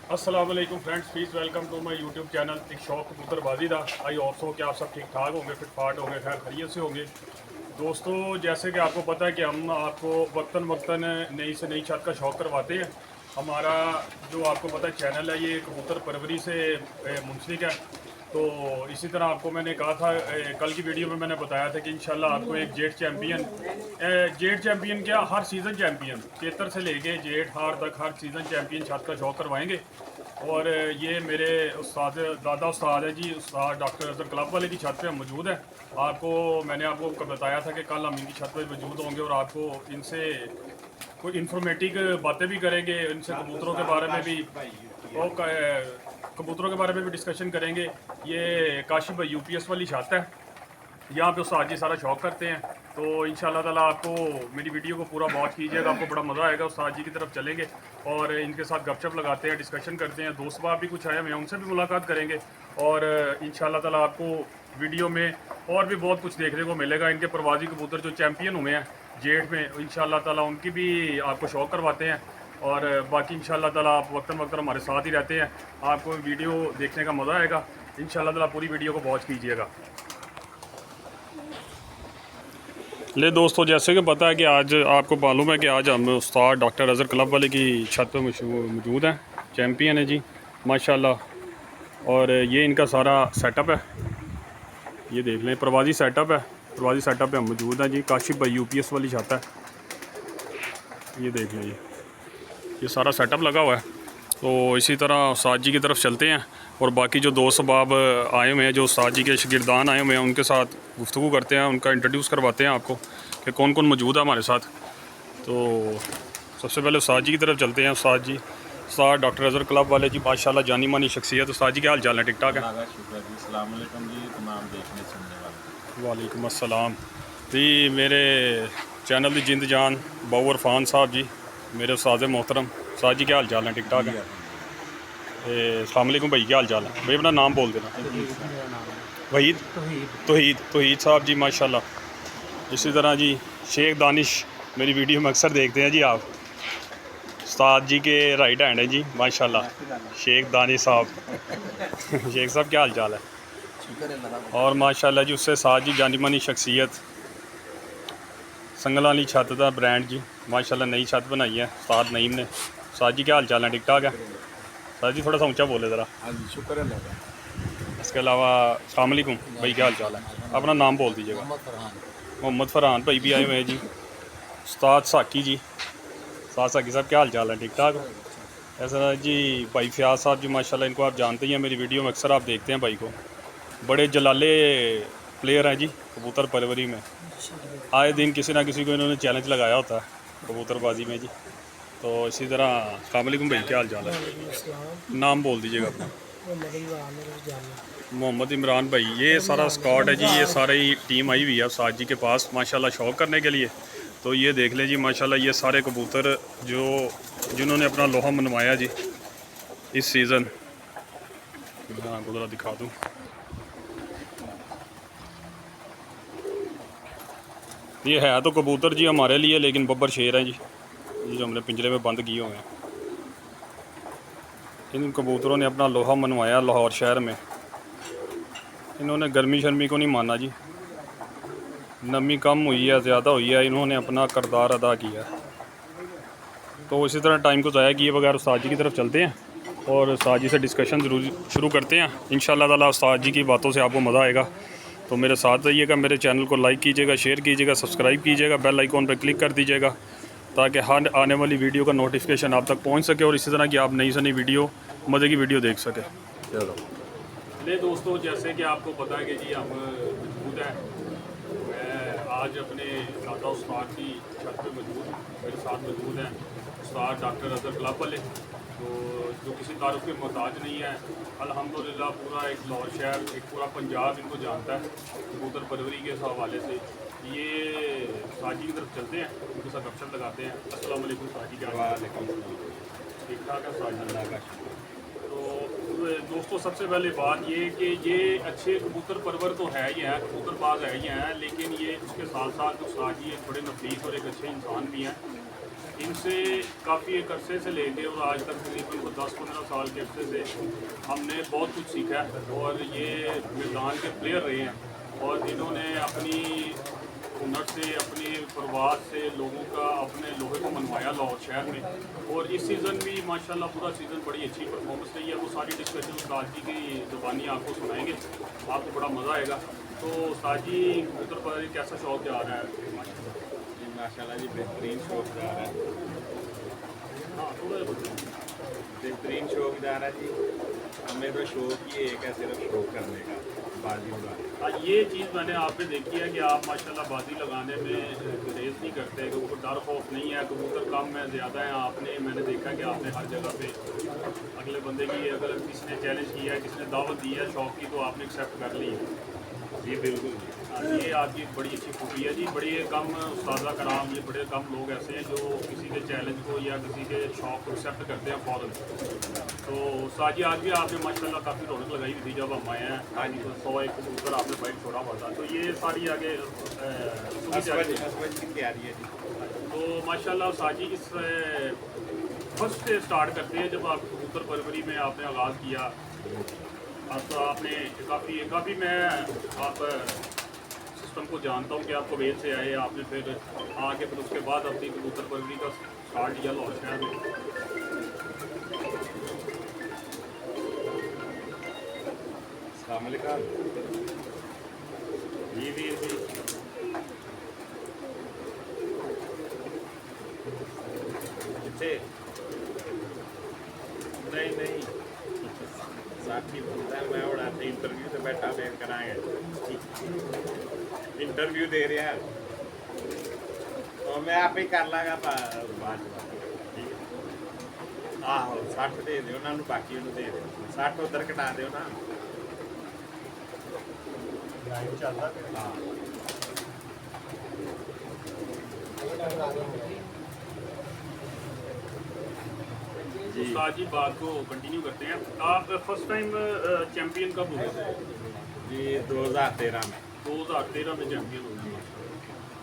अस्सलाम वालेकुम friends, please welcome to my YouTube channel एक शौक कबूतरबाजी दा। आई होप सो कि आप सब ठीक ठाक होंगे, फिट फाट होंगे, खैर खैरियत से होंगे। दोस्तों, जैसे कि आपको पता है कि हम आपको वक्तन वक्तन नई से नई छत का शौक़ करवाते हैं। हमारा जो आपको पता है चैनल है, ये कबूतर परवरी से मुंसलिक है। तो इसी तरह आपको मैंने कहा था, कल की वीडियो में मैंने बताया था कि इंशाल्लाह आपको एक जेट चैम्पियन क्या, हर सीज़न चैम्पियन, चेतर से लेके जेठ हार तक हर सीज़न चैम्पियन छत का शौक़ करवाएंगे। और ये मेरे उस्ताद दादा उस्ताद है जी, उस्ताद डॉक्टर अजहर क्लब वाले की छत पे हम मौजूद हैं। मैंने आपको बताया था कि कल हम इनकी छत पे मौजूद होंगे और आपको इनसे कोई इन्फॉर्मेटिव बातें भी करेंगे, इनसे कबूतरों के बारे में भी और कबूतरों के बारे में भी डिस्कशन करेंगे। ये काशिफ भाई यूपीएस वाली छत है, यहाँ पे उस्ताद जी सारा शौक करते हैं। तो इंशाल्लाह ताला आपको मेरी वीडियो को पूरा वॉच कीजिएगा, आपको बड़ा मज़ा आएगा। उस्ताद जी की तरफ चलेंगे और इनके साथ गपशप लगाते हैं, डिस्कशन करते हैं। दोस्त बाब भी कुछ आए हुए हैं, उनसे भी मुलाकात करेंगे और इंशाल्लाह ताला आपको वीडियो में और भी बहुत कुछ देखने को मिलेगा। इनके प्रवासी कबूतर जो चैम्पियन हुए हैं जेठ में, इंशाल्लाह ताला उनकी भी आपको शौक करवाते हैं। और बाकी इंशाल्लाह ताला आप वक्तन वक्तन हमारे साथ ही रहते हैं, आपको वीडियो देखने का मज़ा आएगा। इंशाल्लाह ताला पूरी वीडियो को वॉच कीजिएगा। ले दोस्तों, जैसे कि पता है कि आज आपको मालूम है कि आज हम उस्ताद डॉक्टर अजहर क्लब वाले की छत पे मौजूद हैं। चैम्पियन है जी माशाल्लाह। और ये इनका सारा सेटअप है, ये देख लें, प्रवासी सेटअप है। प्रवासी सेटअप पे हम मौजूद हैं जी। काशिफ भाई यूपीएस वाली छत है, ये देख लें, ये सारा सेटअप लगा हुआ है। तो इसी तरह उस्ताद जी की तरफ चलते हैं और बाकी जो दोस्त बाब आए हुए हैं, जो उस्ताद जी के शागिर्दान आए हुए हैं, उनके साथ गुफ्तगू करते हैं, उनका इंट्रोड्यूस करवाते हैं आपको कि कौन कौन मौजूद है हमारे साथ। तो सबसे पहले उस्ताद जी की तरफ चलते हैं। उस्ताद जी, उस्ताद डॉक्टर अजहर क्लब वाले जी, माशाल्लाह जानी मानी शख्सियत। उस्ताद जी क्या हाल चाल है? ठीक ठाक है? वालेकुम अस्सलाम जी। मेरे चैनल की जिंद जान बाऊ इरफान साहब जी, मेरे उस्ताद मोहतरम। उस्ताद जी क्या हाल चाल है? ठीक ठाक है? अस्सलाम वालेकुम भाई, क्या हाल चाल है भाई? अपना नाम बोल देना। वहीद तोहीद साहब जी, माशाल्लाह। इसी तरह जी शेख दानिश, मेरी वीडियो में अक्सर देखते हैं जी आप, उस्ताद जी के राइट हैंड है जी माशाल्लाह, शेख दानिश साहब। शेख साहब क्या हाल चाल है? और माशाल्लाह जी उससे साथ जी जानी मानी शख्सियत, संगल वाली छत का ब्रांड जी, माशाल्लाह नई छत बनाई है उस्ताद नईम ने। उस्ताद जी क्या हाल चाल है? ठीक ठाक है? उस्ताद जी थोड़ा सा ऊंचा बोले ज़रा। शुक्र है। इसके अलावा अस्सलाम वालेकुम भाई, क्या हाल चाल है? अपना नाम बोल दीजिएगा। मोहम्मद फरहान भाई भी आए हुए हैं जी। उस्ताद साकी जी, उस्ताद साकी साहब क्या हाल चाल है? ठीक ठाक हो? ऐसा जी भाई फयाज साहब जी, माशाल्लाह इनको आप जानते ही हैं, मेरी वीडियो में अक्सर आप देखते हैं भाई को। बड़े जलाले प्लेयर हैं जी कबूतर परवरी में, आए दिन किसी ना किसी को इन्होंने चैलेंज लगाया होता है कबूतरबाजी में जी। तो इसी तरह अस्सलाम वालेकुम भाई, क्या हाल चाल है? नाम बोल दीजिएगा अपना। मोहम्मद इमरान भाई, ये सारा स्क्वाड है जी, ये सारी टीम आई हुई है उस्ताद जी के पास माशाल्लाह शौक़ करने के लिए। तो ये देख लें जी माशाल्लाह, ये सारे कबूतर जिन्होंने अपना लोहा मनवाया जी इस सीज़न। हाँ गुजरा दिखा दूँ, ये है तो कबूतर जी हमारे लिए, लेकिन बब्बर शेर हैं जी, ये जो हमने पिंजरे में बंद किए हुए हैं। इन कबूतरों ने अपना लोहा मनवाया लाहौर शहर में। इन्होंने गर्मी शर्मी को नहीं माना जी, नमी कम हुई है ज़्यादा हुई है, इन्होंने अपना किरदार अदा किया। तो इसी तरह टाइम को ज़ाया किए बगैर उस्ताद जी की तरफ चलते हैं और उस्ताद जी से डिस्कशन ज़रूर शुरू करते हैं। इंशाल्लाह ताला उस्ताद जी की बातों से आपको मज़ा आएगा। तो मेरे साथ रहिएगा, मेरे चैनल को लाइक कीजिएगा, शेयर कीजिएगा, सब्सक्राइब कीजिएगा, बेल आइकॉन पर क्लिक कर दीजिएगा ताकि हर आने वाली वीडियो का नोटिफिकेशन आप तक पहुँच सके और इसी तरह की आप नई से नई वीडियो, मज़े की वीडियो देख सकें। चलो ले दोस्तों, जैसे कि आपको पता है कि जी हम मौजूद हैं, मैं आज अपने दादा उस्ताद की छत पे मौजूद हूँ। मेरे साथ मौजूद हैं उस्ताद डॉक्टर अजहर क्लब वाले, तो जो किसी तारुफ के मोहताज नहीं है अल्हम्दुलिल्लाह। पूरा एक लाहौर शहर, एक पूरा पंजाब इनको जानता है कबूतर परवरी के हवाले से। ये उस्ताद जी की तरफ चलते हैं, उनके साथ गपशप लगाते हैं। अस्सलाम वालेकुम उस्ताद जी, क्या हाल है? ठीक ठाक है उस्ताद जी? तो दोस्तों, सबसे पहले बात ये कि ये अच्छे कबूतर परवर तो है ही हैं, कबूतरबाज है ही हैं, लेकिन ये उसके साथ साथ उस्ताद जी एक बड़े नफीस और एक अच्छे इंसान भी हैं। इनसे काफ़ी एक अरसे से लेके और आज तक तकरीबन 10-15 साल के अरसे से हमने बहुत कुछ सीखा है और ये मैदान के प्लेयर रहे हैं और इन्होंने अपनी हुनर से, अपने प्रवास से लोगों का अपने लोहे को मनवाया लाहौर शहर में। और इस सीज़न भी माशाल्लाह पूरा सीज़न बड़ी अच्छी परफॉर्मेंस रही है। वो सारी डिस्कशन उस्ताद जी की ज़ुबानी आपको सुनाएंगे, आपको बड़ा मज़ा आएगा। तो उस्ताद जी कबूतर पर कैसा शौक जा रहा है? माशाल्लाह जी बेहतरीन शौक जा रहा है। हाँ थोड़ा बेहतरीन शौक जा रहा है जी। हमें तो शौक ही एक है, सिर्फ शौक करने का, बाजी उड़ाने का। हाँ, ये चीज़ मैंने आप पे देखी है कि आप माशाल्लाह बाजी लगाने में गुरेज नहीं करते, क्योंकि डर खौफ नहीं है। कबूतर कम है ज़्यादा है, आपने मैंने देखा कि आपने हर जगह पे अगले बंदे की अगर किसी ने चैलेंज किया है, किसी ने दावत दी है शौक की, तो आपने एक्सेप्ट कर ली है। जी बिल्कुल। हाँ, ये आपकी बड़ी अच्छी खूबी है जी। बड़े कम उस्तादा कराम, ये बड़े कम लोग ऐसे हैं जो किसी के चैलेंज को या किसी के शौक को एक्सेप्ट करते हैं फ़ौरन। तो उस्ताद जी आज भी आपने माशाल्लाह काफ़ी रौनक लगाई हुई थी जब हम आए हैं। हाँ जी। तो 101 कबूतर आपने बाइक छोड़ा हुआ था, तो ये सारी आगे हसबत की तैयारी है जी। तो माशाल्लाह उस्ताद जी इस फर्स्ट से स्टार्ट करते हैं जब आप कबूतर परवरी में आपने आगाज़ किया। अब तो आपने काफ़ी मैं आप सिस्टम को जानता हूँ कि आप कुवैत से आए, आपने फिर आके फिर उसके बाद अपनी कबूतर परवरी का स्टार्ट किया लाहौर शहर में। अस्सलाम वालेकुम जी वीर जी। कितने नहीं साथी बोलता है मैं उड़ाते इंटरव्यू से बैठा वेट कराएंगे, इंटरव्यू दे रहा है तो मैं आप ही कर लागा बाद ठीक है। आहो 60 दे दो उन्होंने, बाकी उन्होंने दे दो 60 उधर कटा दो ना। हाँ उस्ताद जी बात को कंटिन्यू करते हैं। आप फर्स्ट टाइम चैम्पियन कब हुए थे? जी 2013 में। 2013 में चैम्पियन हुए थे।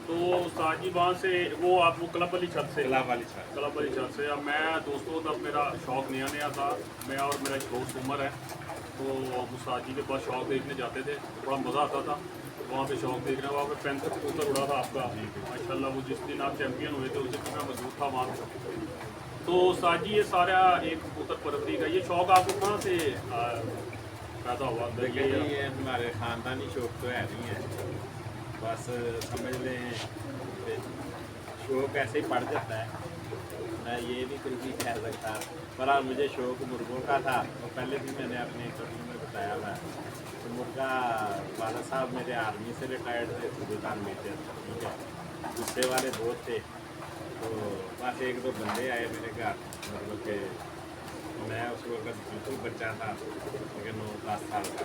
तो उस्ताद जी वहाँ से वो आप वो क्लब वाली छत से गुलाब वाली छत। क्लब वाली छत से। अब मैं दोस्तों तब मेरा शौक नया था, मैं और मेरा एक दोस्त उमर है, तो हम उस्ताद जी के पास शौक देखने जाते थे, बड़ा मज़ा आता था वहाँ पे शौक देखना। वहाँ पे 65 कबूतर उड़ा था आपका माशाल्लाह। वो जिस दिन आप चैम्पियन हुए थे उस दिन मैं मौजूद था वहाँ पे। तो उस्ताद जी ये सारा एक कबूतर परवरी का ये शौक आपको कहाँ से पैदा हुआ? देखिए ये हमारे ख़ानदानी शौक तो है नहीं है, बस समझ लें शौक ऐसे ही पड़ जाता है, मैं ये नहीं कुछ भी कह सकता। पर हाँ मुझे शौक मुर्गों का था, तो पहले भी मैंने अपने इंटरव्यू में बताया था। तो मुर्गा वाला साहब मेरे आर्मी से रिटायर्ड थे, सूबेदार मेजर, ठीक है, गुस्से वाले बहुत थे। तो बस एक दो बंदे आए मेरे घर, मतलब कि मैं उस वक्त बिल्कुल बच्चा था, लेकिन 9-10 साल का।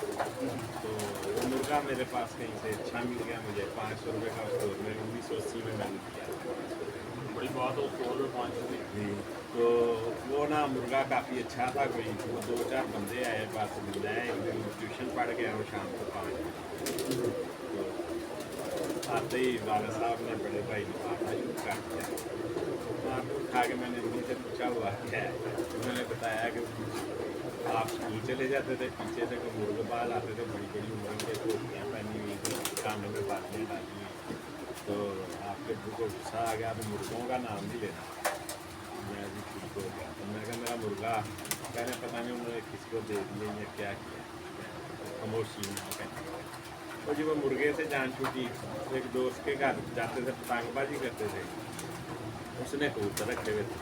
तो वो मुर्गा मेरे पास कहीं से अच्छा मिल गया मुझे, 500 रुपये का स्टोर में 1980 में मैंने किया। बड़ी बात हो, स्टोर में 500 जी। तो वो ना मुर्गा काफ़ी अच्छा था। कोई वो 2-4 बंदे आए, बस मैं एक दिन ट्यूशन पढ़ गया और शाम को 5 बजे तो आते ही वाला साहब ने बड़े भाई ने मारना शुरू कर दिया। मार उठा के मैंने उनसे पूछा हुआ क्या है, उन्होंने बताया कि आप स्कूल चले जाते थे, पीछे से कोई मुर्गेबाज आते थे, बड़ी बड़ी उम्र के टोपियाँ पहनी हुई थी, कानों में बातियाँ डाली हुई। तो आपके को गुस्सा आ गया तो मुर्गों का नाम नहीं लेना। मैं भी ठीक हो गया, तो मैं कहा मेरा मुर्गा, कहने पता नहीं उन्होंने किसी को दे दिए या क्या किया, खामोशी में कहते। तो जी वो मुर्गे से जान छूटी। एक दोस्त के घर जाते थे, पतंगबाजी करते थे, उसने कबूतर रखे हुए थे।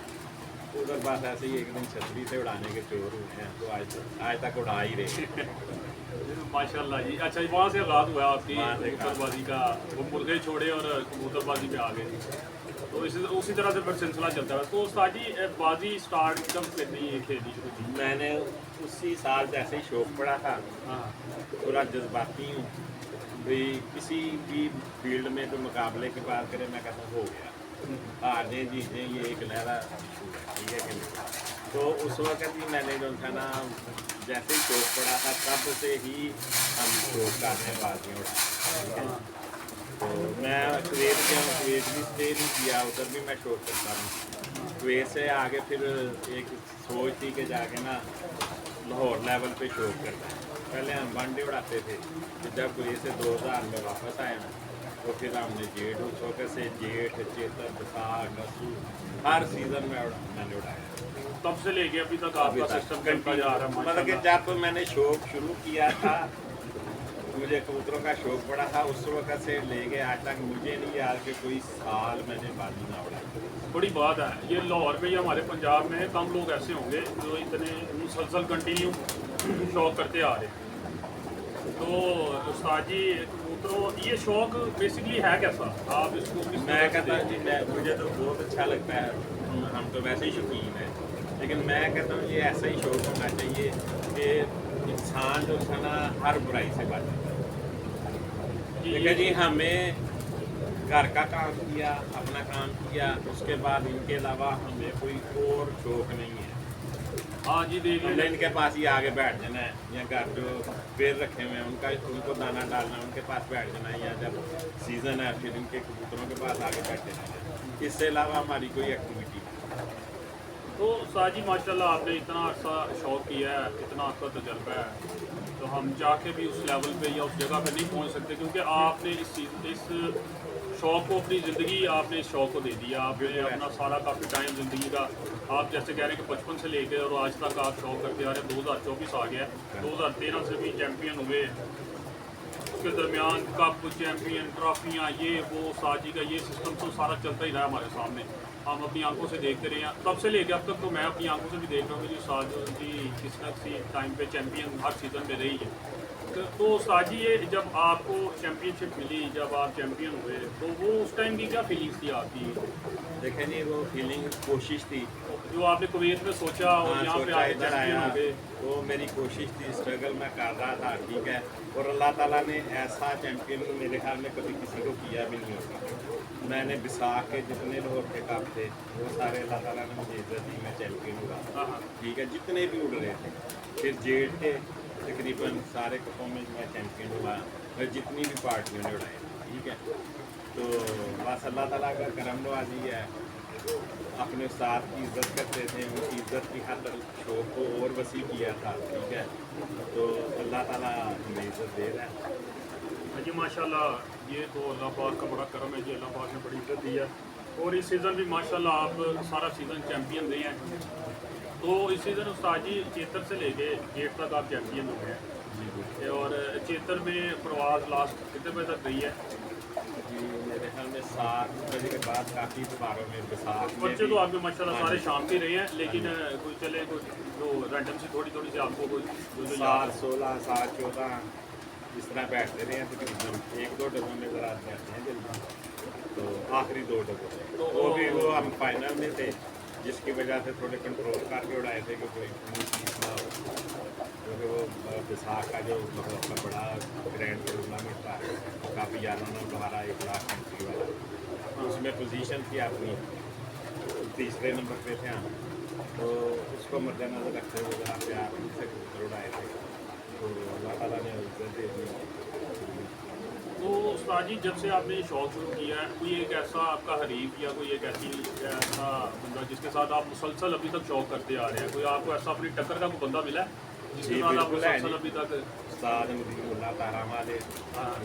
उधर बात ऐसे ही एक दिन छतरी से उड़ाने के चोर हुए हैं, तो आज तक उड़ा ही रहे माशाल्लाह जी। अच्छा वहाँ से आगाज़ हुआ आपकी वहाँ से कबूतरबाजी का, वो मुर्गे छोड़े और कबूतरबाजी पे आ गए। तो उसी तरह से फिर सिलसिला चलता है। तो उस्ताद जी बाजी स्टार्ट कब करनी खेलनी शुरू की? मैंने उसी साल जैसे ही शौक पड़ा था, हाँ थोड़ा जज्बाती हूँ भाई, किसी भी फील्ड में जो मुकाबले की बात करें, मैं कहता हूँ हो गया, हारने जीतने ये एक लहरा ठीक है कि नहीं। तो उस वक्त भी मैंने जो था ना, जैसे ही शौक पड़ा था तब से ही हम शौक करने बाजियाँ उड़ा। तो मैं कुवैत गया हूँ, कुवैत भी स्टे नहीं किया, उधर भी मैं शौक करता हूँ। कुवैत से आगे फिर एक सोच थी कि जाके ना लाहौर लेवल पे शौक करना है। पहले हम वनडे उड़ाते थे, तो जब कुवैत से 2000 में वापस आए ना, तो फिर हमने जेठ छोटे से जेठ, चेतर, बैसाख, असू हर सीज़न में मैंने उड़ाया। तब से लेके अभी तक आपका सिस्टम चलता जा रहा है मतलब कि माशाल्लाह। जब मैंने शौक शुरू किया था, मुझे कबूतरों का शौक बड़ा था, उस वक्त से लेके आज तक मुझे नहीं याद कि कोई साल मैंने बाजी ना उड़ाई। बड़ी बात है ये, लाहौर में या हमारे पंजाब में कम लोग ऐसे होंगे जो इतने मुसलसल कंटिन्यू शौक करते आ रहे हैं। तो उस्ताद जी कबूतरों, ये शौक बेसिकली है कैसा, आप इसको किस मैं तरह से कहता हूँ देखते जी, मैं मुझे तो बहुत अच्छा लगता है, हम तो वैसे ही शौकीन हैं, लेकिन मैं कहता हूँ ये ऐसा ही शौक होना चाहिए कि इंसान जो है ना हर बुराई से बचे। हैं? ठीक है जी, हमें घर का काम किया, अपना काम किया, उसके बाद इनके अलावा हमें कोई और शौक नहीं है। हाँ जी, देख हमने लें। इनके पास ही आगे बैठ जाना है, या घर जो पेड़ रखे हुए हैं उनको दाना डालना है, उनके पास बैठ जाना है, या जब सीज़न है फिर इनके कबूतरों के पास आगे बैठे रहना है। इससे अलावा हमारी कोई एक्टिविटी नहीं। तो उस्ताद जी माशाल्लाह आपने इतना अच्छा शौक किया है, इतना अच्छा तजर्बा है, तो हम जाके भी उस लेवल पे या उस जगह पे नहीं पहुंच सकते, क्योंकि आपने इस शौक को, अपनी ज़िंदगी आपने इस शौक को दे दिया। आपने अपना सारा काफ़ी टाइम ज़िंदगी का, आप जैसे कह रहे हैं कि बचपन से लेकर और आज तक आप शौक करते आ रहे हैं। 2024 आ गया, 2013 से भी चैम्पियन हुए, उसके दरमियान कप, चैम्पियन, ट्रॉफियाँ, ये वो, साजी का ये सिस्टम तो सारा चलता ही रहा हमारे सामने, हम अपनी आंखों से देखते रहे हैं। तब से लेकर अब तक तो मैं अपनी आंखों से भी देख रहा हूँ कि साज जी किस न किसी टाइम पे चैम्पियन हर सीज़न में रही है। तो साजी, ये जब आपको चैम्पियनशिप मिली, जब आप चैम्पियन हुए, तो वो उस टाइम की क्या फीलिंग्स थी आपकी, देखें जी, वो फीलिंग कोशिश थी, जो आपने कुवैत में सोचा और यहाँ पे सोचा आके इधर चैम्पियन आया, हो गए? वो मेरी कोशिश थी, स्ट्रगल मैं कर रहा था, ठीक है। और अल्लाह ताला ने ऐसा चैम्पियन मेरे ख्याल में कभी किसी को किया भी नहीं होगा। मैंने बैसाख के जितने लाहौर के कप थे वो सारे अल्लाह ताला ने मुझे इज्जत दी, मैं चैम्पियन हुआ, हाँ हाँ। ठीक है, जितने भी उड़ रहे थे। फिर जेठ के तकरीबन सारे कपों में मैं चैम्पियन हुआ, और जितनी भी पार्टियों ने उड़ाए, ठीक है। तो बस अल्लाह ताला का करम नवाजी है, अपने उस्ताद की इज़्ज़त करते थे, उनकी इज़्ज़त की हर शौक को और वसी किया था, ठीक है। तो अल्लाह ताला हमें इज़्ज़त दे रहा है। जी माशाल्लाह, ये तो अल्लाह पाक का बड़ा करम है जी, अल्लाह पाक ने बड़ी इज्जत दी है। और इस सीज़न भी माशाल्लाह आप सारा सीज़न चैम्पियन रहे हैं। तो इस सीज़न उस्ताद जी चेतर से लेके जेठ तक आप चैम्पियन हो गए हैं, और चेतर में प्रवास लास्ट कितने बजे तक रही है? जी, मेरे ख्याल में 7 बजे के बाद काफ़ी दोबारों में बैसाख में बच्चे भी- तो आपके माशाल्लाह हाँ सारे जी। शाम के रहे हैं, लेकिन कोई चले कोई जो रैंडम से थोड़ी थोड़ी सी आपको कोई जो जो 7, 16, 7, 14 इस तरह बैठते रहे हैं, तकरीबन 1-2 डब्बों में ज़रा बैठते हैं जल्दी, तो आखिरी 2 डब्बों तो वो भी वो हम फाइनल में थे, जिसकी वजह से थोड़े कंट्रोल करके उड़ाए थे कि कोई चीज़ ना हो, क्योंकि वो बैसाख का जो मतलब बड़ा ग्रैंड टूर्नामेंट था, काफ़ी याराना बहारा 1 लाख एंट्री वाला, उसमें पोजीशन थी अपनी, तीसरे नंबर पे थे हम, तो उसको मद्देनजर रखते हुए जहाँ प्यार से कबूतर उड़ाए थे, तो अल्लाह ताला ने इज्जत दे दी। तो उस्ताद जी जब से आपने ये शौक शुरू किया है, कोई एक ऐसा आपका हरीफ या कोई एक ऐसा बंदा जिसके साथ आप मुसलसल अभी तक शौक करते आ रहे हैं, कोई आपको ऐसा अपनी टक्कर का कोई बंदा मिला है जिसके जी, साथ आप बिल्कुल है मुसलसल जी। अभी तक? उस्ताद नदीमुल्लाह तारा वाले,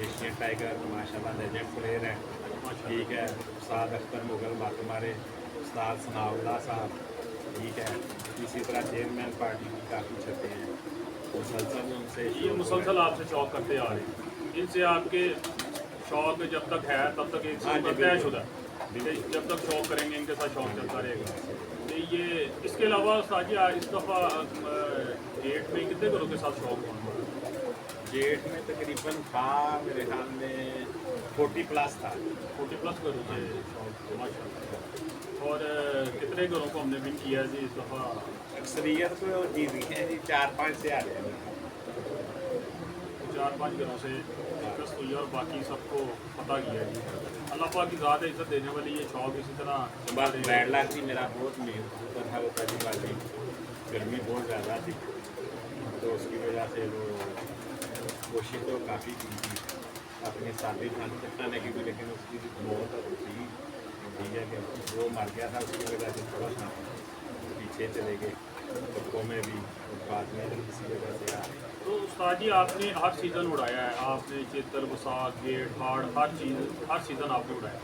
एशियन टाइगर माशाल्लाह लेजेंड प्लेयर हैं, माशाल्लाह। ठीक है। उस्ताद अख्तर मुगल बात हमारे, उस्ताद सनाउल्लाह साहब, ठीक है। इसी तरह चेयरमैन पार्टी की काफ़ी छते हैं, मुसलसल उनसे ये शौक मुसलसल है। आपसे शौक करते आ रहे हैं, इनसे आपके शौक जब तक है तब तक एक हाँ जी, तयशुदा बिल्कुल। है, जब तक शौक करेंगे इनके साथ शौक चलता रहेगा। तो ये इसके अलावा उस्ताद जी इस दफ़ा डेट में कितने घरों के साथ शौक होना? जेठ में तकरीबन था मेरे ख्याल में 40+ था। 40+ घरों से शौक, माशाल्लाह। और कितने घरों को हमने विन किया है जी इस दफ़ा? अक्सरियत तो जीत गए हैं जी, 4-5 से आ रहे हैं। 4-5 घरों से शिकस्त हुई है और बाकी सबको पता किया है जी। अल्लाह पाक की ज़ात है, इज़्ज़त देने वाली ये शौक इसी तरह बस बैड लक थी मेरा, बहुत मेहनत होता था वो पहली बार भी, गर्मी बहुत ज़्यादा थी, तो उसकी वजह से वो कोशिश तो काफ़ी की थी अपने साथी खाने की भी, लेकिन उसकी मौत थी ठीक है कि वो मर गया था, उसकी वजह से थोड़ा सा पीछे चले गए कपड़ों में भी, और बाद में किसी वजह से आ गए। तो उस्ताद जी आपने हर सीज़न उड़ाया है, आपने चितर बसाख गेट हाड़ हर सीज़न आपने उड़ाया।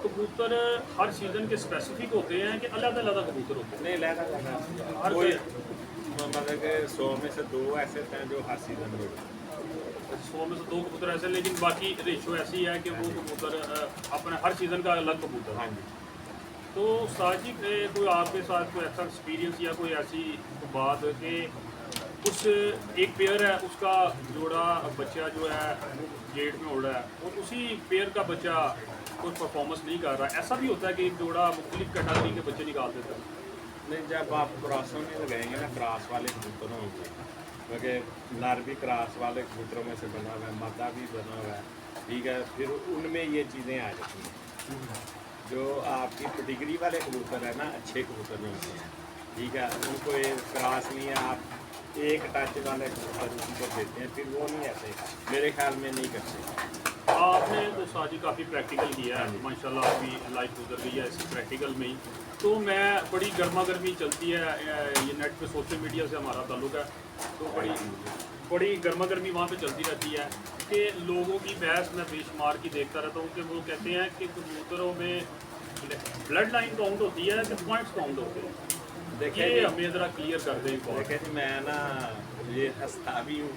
कबूतर हर सीज़न के स्पेसिफिक होते हैं कि अलग अलग कबूतर होते नहीं लहरा हर कोई कोई- मतलब कि 100 में से 2 ऐसे थे जो हर सीज़न में उड़ते हैं 100 में से 2 कबूतर ऐसे, लेकिन बाकी रेशो ऐसी है कि वो कबूतर अपने हर सीज़न का अलग कबूतर हाँ है। जी। तो उस्ताद जी कोई आपके साथ कोई ऐसा एक्सपीरियंस या कोई ऐसी बात कि उस एक पेयर है उसका जोड़ा बच्चा जो है वो गेट में उड़ रहा है और उसी पेयर का बच्चा कोई परफॉर्मेंस नहीं कर रहा है, ऐसा भी होता है कि एक जोड़ा मुख्तलिफ कैटेगरी के बच्चे निकाल देता है? नहीं, जब आप क्रॉसों में लगाएंगे ना, क्रॉस वाले कबूतरों होंगे, क्योंकि नर भी क्रॉस वाले कबूतरों में से बना हुआ है, मादा भी बना हुआ है, ठीक है, फिर उनमें ये चीज़ें आ जाती हैं। जो आपकी पेडिग्री वाले कबूतर है ना, अच्छे कबूतर में होते हैं, ठीक है, उनको ये क्रॉस नहीं है, आप एक टच वाले कबूतर उनको देते हैं, फिर वो नहीं ऐसे मेरे ख्याल में नहीं करते। आपने तो उस्ताद जी काफ़ी प्रैक्टिकल किया है माशाल्लाह, आपकी लाइफ गुजर गई है इस प्रैक्टिकल में ही। तो मैं बड़ी गर्मा गर्मी चलती है, ये नेट पे सोशल मीडिया से हमारा ताल्लुक है, तो बड़ी गर्मा गर्मी वहाँ पे चलती रहती है कि लोगों की बहस मैं बेशुमार की देखता रहता हूँ कि वो कहते हैं कि कबूतरों में ब्लड लाइन काउंट होती है कि पॉइंट्स काउंट होते हैं। देखिए ये जी, हमें ज़रा क्लियर कर दें एक बार। देखिए जी, मैं ना ये हंसता भी हूँ,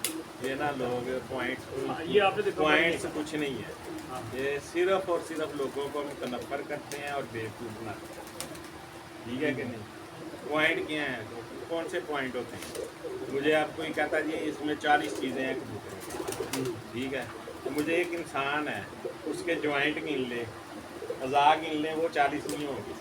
ये ना लोग हाँ, ये आपने देखा पॉइंट्स कुछ नहीं है, हाँ। ये सिर्फ और सिर्फ लोगों को मुतनफ़र करते हैं और बेवकूफ़ बनाते हैं, ठीक है कि नहीं। पॉइंट क्या है, कौन से पॉइंट होते हैं? मुझे आप कोई कहता जी इसमें 40 चीज़ें हैं कबूतरों में, ठीक है, तो मुझे एक इंसान है उसके जॉइंट गिन ले, अज़ा गिन ले, वो 40 नहीं होंगे।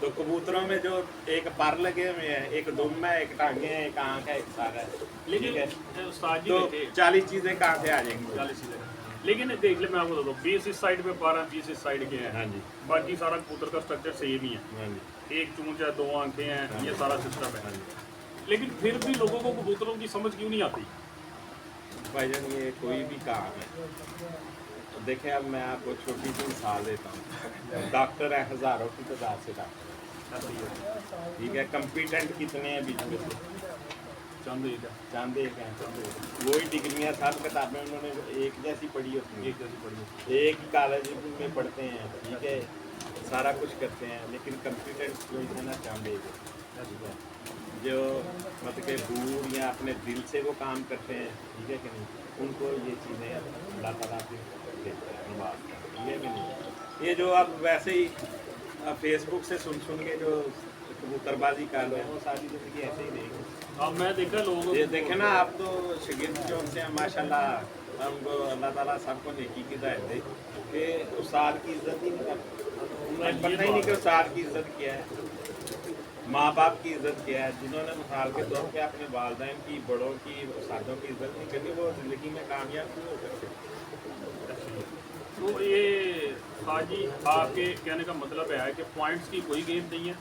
तो कबूतरों में जो एक पर लगे हुए हैं, एक दुम है, एक टांगे हैं, एक आँख है, एक सर है, लेकिन ठीक है, उस्ताद जी तो देखे 40 चीज़ें कहाँ से आ जाएंगी? 40 चीज़ें, लेकिन देख ले मैं आपको बताता हूँ 20 इस साइड पे 12 20 इस साइड के हैं, हाँ जी, बाकी सारा कबूतर का स्ट्रक्चर सेम ही है, हाँ जी, एक चूंच है 2 आंखें हैं, ये सारा सिस्टम हाँ है। जी। लेकिन फिर भी लोगों को कबूतरों की समझ क्यों नहीं आती? भाईजान ये कोई भी काम है, तो देखिए अब मैं आपको छोटी सी मिसाल देता हूँ। डॉक्टर है हज़ारों की तादाद से डॉक्टर, ऐसा ही है, ठीक है, कंपिटेंट कितने हैं बीच में से? चंद एक है, चंद एक हैं, वही डिग्रियाँ सब किताबें उन्होंने एक जैसी पढ़ी होती हैं, एक जैसी पड़ी है। एक ही कॉलेज में पढ़ते हैं, ठीक है, सारा कुछ करते हैं, लेकिन कंप्यूटर जो है ना चांदे ठीक है, जो मतलब के दूर या अपने दिल से वो काम करते हैं, ठीक है कि नहीं, उनको ये चीज़ें अल्लाह ताला फिर देते हैं, नवाज़, ठीक है कि नहीं। ये जो आप वैसे ही फेसबुक से सुन के जो कबूतरबाजी कर रहे हैं, वो सारी ज़िंदगी ऐसे ही रहेगी। अब मैं देखा लोग ये देखे ना, आप तो शगिर्द जो से हैं माशाल्लाह, हमको अल्लाह ताला सबको नेकी की हिदायत दे कि उस्ताद की इज्जत ही नहीं करते, उन्हें पता ही नहीं कि उस्ताद की इज्जत क्या है, माँ बाप की इज्जत क्या है। जिन्होंने मिसाल के तौर पे अपने वालिदैन की, बड़ों की, उस्तादों की इज्जत नहीं करनी, वो ज़िंदगी में कामयाब नहीं हो सकते। तो ये हाजी आपके कहने का मतलब है कि पॉइंट्स की कोई गेम नहीं है,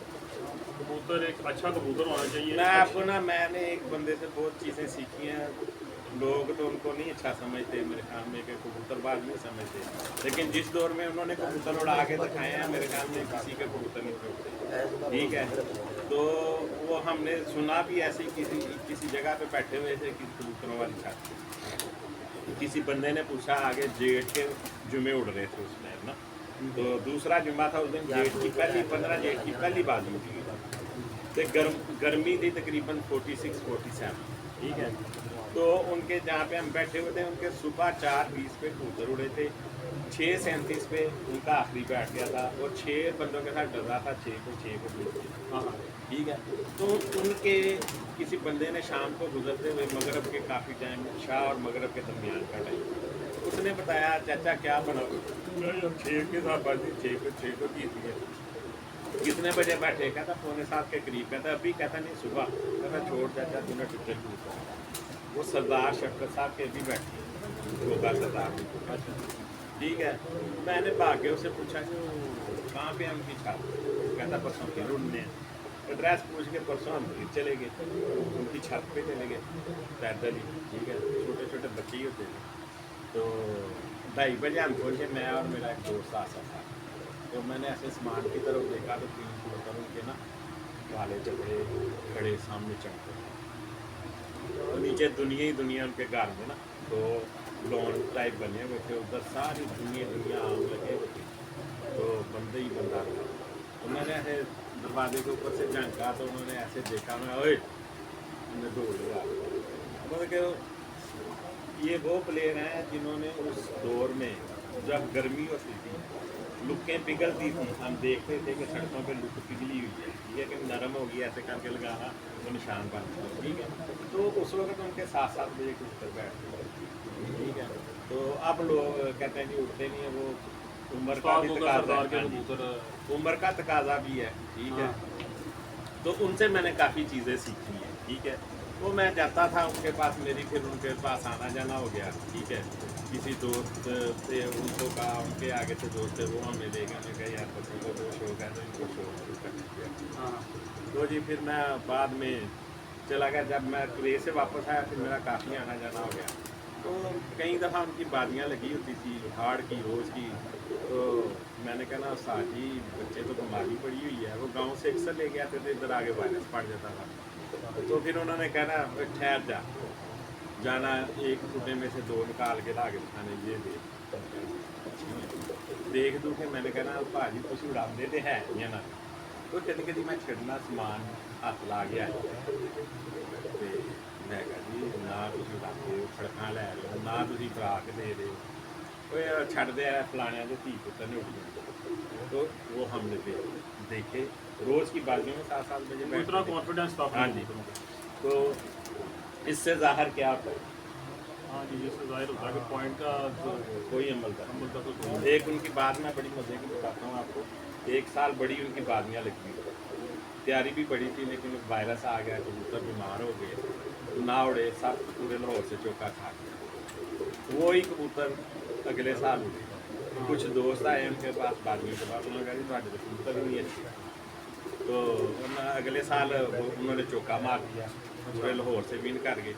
कबूतर एक अच्छा कबूतर होना चाहिए। मैं आपको ना, मैंने एक बंदे से बहुत चीज़ें सीखी हैं, लोग तो उनको नहीं अच्छा समझते मेरे ख्याल में, कि कबूतरबाज नहीं समझते, लेकिन जिस दौर में उन्होंने कबूतर उड़ा के दिखाए हैं, मेरे ख्याल में किसी के कबूतर नहीं उड़ते, ठीक है। तो वो हमने सुना भी ऐसे ही, किसी जगह पे बैठे हुए थे, किसी कबूतरों वाली छत, किसी बंदे ने पूछा, आगे जेठ के जुमे उड़ रहे थे उस टाइम ना, तो दूसरा जुम्मा था उस दिन, जेठ की पहली 15 जेठ की पहली बाजी उठी तो गर्मी थी तकरीबन 46-47, ठीक है। तो उनके जहाँ पे हम बैठे हुए थे, उनके सुबह 4:20 पे कबूतर उड़े थे, 6:37 पे उनका आखिरी बैठ गया था, और 6 बंदों के साथ डर रहा था, 6 को हाँ हाँ, ठीक है। तो उनके किसी बंदे ने शाम को गुजरते हुए मगरब के काफ़ी टाइम, शाह और मगरब के दरमियान का टाइम, उसने बताया, चाचा क्या बना? 6 के साथ बाजी, 6 को जीत गया। कितने बजे बैठे? कहता 6:45 के करीब। कहता अभी? कहता नहीं सुबह। कहता छोड़ चाचा, तूने टिकट पूछा। वो सरदार शफकत साहब के भी बैठे, गोगा सरदार, ठीक है। मैंने भाग्य से पूछा कि कहाँ पे हम की छत? कहता परसों फिर उड़ने, एड्रेस पूछ के परसों हम फिर चले गए, उनकी छत पे चले गए पैदल ही, ठीक है। छोटे छोटे बच्चे ही होते थे। तो 2:30 बजे हम पहुँचे, मैं और मेरा एक दोस्त आसा था, तो मैंने ऐसे सामान की तरफ देखा तो 3 कबूतर उनके ना काले चपड़े खड़े सामने चढ़ते, तो नीचे दुनिया ही दुनिया उनके घर में ना, तो लॉन टाइप बने हुए थे, उधर सारी दुनिया आम लगे हुए थे, तो बंदे ही बंदा था। तो मैंने ऐसे दरवाजे के ऊपर से झांका तो उन्होंने ऐसे देखा, मैं ओए, मैंने दौड़ लिया। मतलब कि ये वो प्लेयर हैं जिन्होंने उस दौर में जब गर्मी होती थी, लुकें पिघलती थी, हम देखते थे कि सड़कों पे लुक पिघली हुई है, ठीक है, कि नरम होगी, ऐसे करके लगाना तो निशान बन जाता, ठीक है। तो उस वक्त उनके 7-7 बजे कबूतर बैठते थे, ठीक है। तो अब लोग कहते हैं कि उठते नहीं है, वो उम्र का भी तकाजा है, उम्र का तकाजा भी है, ठीक है। तो उनसे मैंने काफ़ी चीज़ें सीखी हैं, ठीक है। तो मैं जाता था उनके पास, मेरी फिर उनके पास आना जाना हो गया, ठीक है। किसी दोस्त से उनको कहा, उनके आगे से दोस्त थे, वो हमें ले गए, मैं कहा यार बच्चों को जो शौक है तो इनको शौक शुरू कर दिया। हाँ, तो जी फिर मैं बाद में चला गया, जब मैं कुवैत से वापस आया फिर मेरा काफ़ी आना जाना हो गया। तो कई दफ़ा उनकी बादियाँ लगी होती थी, हाड़ की, रोज़ की। तो मैंने कहा ना उस्ताद जी, बच्चे तो बीमारी पड़ी हुई है, वो गांव से अक्सर ले के आते थे, इधर आगे वायरस पड़ जाता था। तो फिर उन्होंने कहा ना ठहर जा, जाना एक टुटे में से 2 निकाल के ला के दिखाने, ये देख दू के मैंने कहा ना भाजी कुछ उड़ाते तो है नहीं है ना। तो कभी कभी मैं छड़ना समान हथ ला गया, तो मैं कहा जी ना तुम उड़ाते हो, सड़क लै रहे हो, ना तुम खुराक दे रहे हो, छड़ते हैं फलाने के धी पुत्र ने उड़ जाते। तो वो हमने देखे रोज़ की बाजियों में 7-7 बजे इतना कॉन्फिडेंस था। हाँ जी। तो इससे ज़ाहिर क्या होता है, हाँ जी, इससे जाहिर होता है कि पॉइंट का कोई अमल का तो कोई एक उनकी बात मैं बड़ी मज़े की बताता हूँ आपको। 1 साल बड़ी उनकी बादियाँ लगी, तैयारी भी बड़ी थी, लेकिन वायरस आ गया, कबूतर बीमार हो गए, ना उड़े, सब पूरे लाहौर से चौका खा गया। वो ही कबूतर अगले साल उड़े। कुछ दोस्त आए उनके पास बादियों के पास, उन्होंने कहा जी ਤੁਹਾਡੇ तो कबूतर भी नहीं अच्छे। तो अगले साल उन्होंने चौका मार दिया, पूरे लाहौर से विन कर गए।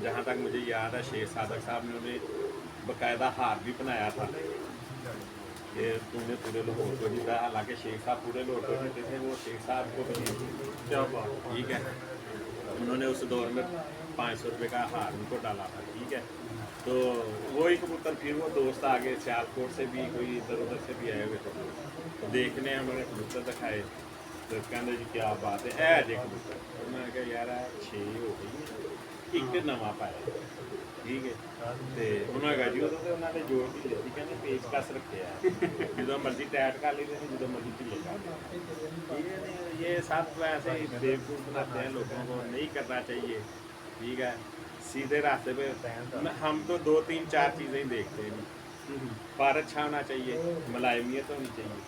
जहाँ तक मुझे याद है शेख सादक साहब ने उन्हें बाकायदा हार भी बनाया था कि तूने पूरे लाहौर को जीता। हालांकि शेख साहब पूरे लाहौर को जीते थे, वो शेख साहब को भी क्या बात, ठीक है। उन्होंने उस दौर में 500 रुपये का हार उनको डाला था, ठीक है। तो वो ही कबूतर फिर वो दोस्त आ गए, सियालकोट से भी, कोई इधर उधर से भी आए हुए थे, तो देखने उन्होंने कबूतर दिखाए, तो कहते जी क्या बात है जे कबूतर। तो मैंने कहा यार 6 हो गई, एक नवा पाया, ठीक है। तो उन्होंने कहा जी उदों तो उन्होंने जोड़ दी ली, कहने पेचकस रखे जो मर्जी टाइट कर लेते हैं, जो मर्जी ढीले कर, ठीक है। ये सब ऐसे ही बेवकूफ़ बनाते हैं लोगों को, नहीं करना चाहिए, ठीक है। सीधे रास्ते पे हम तो 2-3-4 चीज़ें ही देखते हैं, पर अच्छा होना चाहिए, मुलायमियत होनी चाहिए,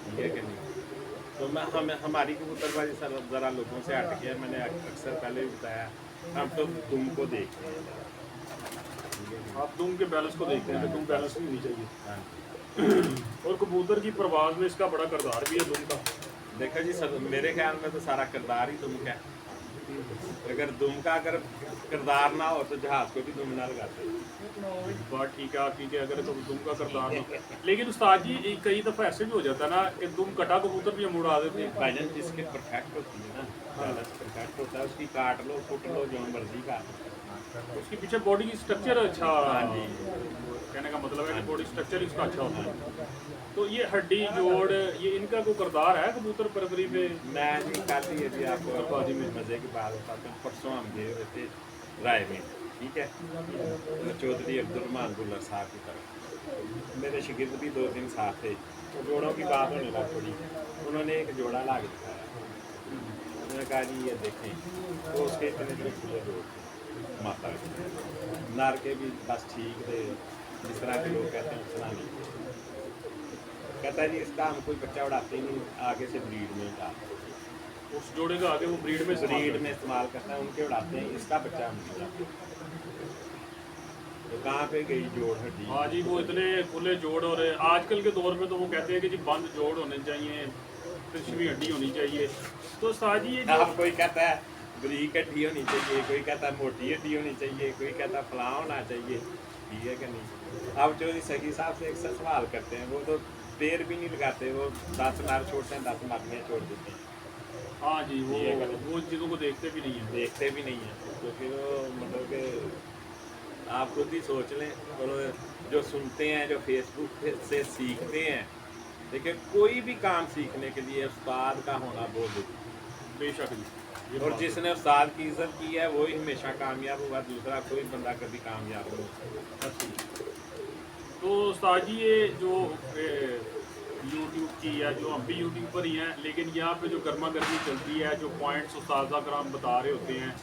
ठीक है कि नहीं। तो मैं हमारी कबूतरबाजी सर ज़रा लोगों से हट गया, मैंने अक्सर पहले भी बताया, हम तो दुम को देखते हैं, आप दुम के बैलेंस को देखते हैं कि दुम बैलेंस नहीं होनी चाहिए। हाँ। और कबूतर की परवाज़ में इसका बड़ा किरदार भी है दुम का। देखो जी सर, मेरे ख्याल में तो सारा किरदार ही दुम का है। अगर दुम का अगर किरदार ना हो तो जहाज़ को भी दुम ना लगाते। बात ठीक है आपकी कि अगर तो दुम का किरदार ना, लेकिन उस्ताद जी कई दफ़ा ऐसे भी हो जाता है ना कि दुम कटा कबूतर भी हम उड़ा देते हैं। भाईजान जिसके परफेक्ट होती है ना, बैलेंस परफेक्ट होता है, उसकी काट लो, फुट लो, जो मर्जी काट लो, उसके पीछे बॉडी की स्ट्रक्चर अच्छा, हाँ जी, कहने का मतलब है कि बॉडी स्ट्रक्चर इसका अच्छा होता है। तो ये हड्डी जोड़, ये इनका कोई किरदार है कबूतर परवरी में? मैं जी कल ही यदि आपको फौजी में मज़े की बात बताता हूँ, परसों हम गए हुए थे राय में, ठीक है, चौधरी अब्दुलरहमान गुलर साहब की तरफ, मेरे शागिर्द भी 2-3 साथ थे, तो जोड़ों की बात होने लग पड़ी, उन्होंने एक जोड़ा ला के दिखाया, उन्होंने कहा जी ये देखें, तो उसके इतने इतने खुले जोड़ थे माता के, नर के भी बस ठीक थे, जिस तरह के लोग कहते हैं उस तरह नहीं। कहता है जी इसका हम कोई बच्चा उड़ाते ही नहीं, आगे से ब्रीड में डालते, उस जोड़े का आगे वो ब्रीड में इस्तेमाल करता है, उनके उड़ाते हैं, इसका बच्चा हम नहीं डालते। तो कहाँ पे गई जोड़ हड्डी? हाँ जी, वो इतने खुले जोड़, और आजकल के दौर में तो वो कहते हैं कि जी बंद जोड़ होने चाहिए, पिछवी हड्डी होनी चाहिए। तो साजी ये अब कोई कहता है बरीक हड्डी होनी चाहिए, कोई कहता है मोटी हड्डी होनी चाहिए, कोई कहता है फलां होना चाहिए, ठीक है कि नहीं। अब जो सगी साहब से एक सवाल करते हैं, वो तो स्पेयर भी नहीं लगाते, वो 10 नर छोड़ते हैं, 10 नारियाँ छोड़ देते हैं, हाँ जी, ये गलत। वो चीज़ों को देखते भी नहीं है। देखते भी नहीं हैं। तो फिर वो मतलब कि आप खुद ही सोच लें। और जो सुनते हैं, जो फेसबुक से सीखते हैं, देखिए कोई भी काम सीखने के लिए उस्ताद का होना बहुत ज़रूरी बेशक जी, ये है। और बात जिसने उस्ताद की इज्जत की है वही हमेशा कामयाब हुआ, दूसरा कोई बंदा कभी कामयाब नहीं हो सकता। है। तो उस्ताद जी, ये जो यूट्यूब की या जो हम भी यूट्यूब पर ही हैं, लेकिन यहाँ पे जो गर्मा गर्मी चलती है, जो पॉइंट्स उस्ताद कराम बता रहे होते हैं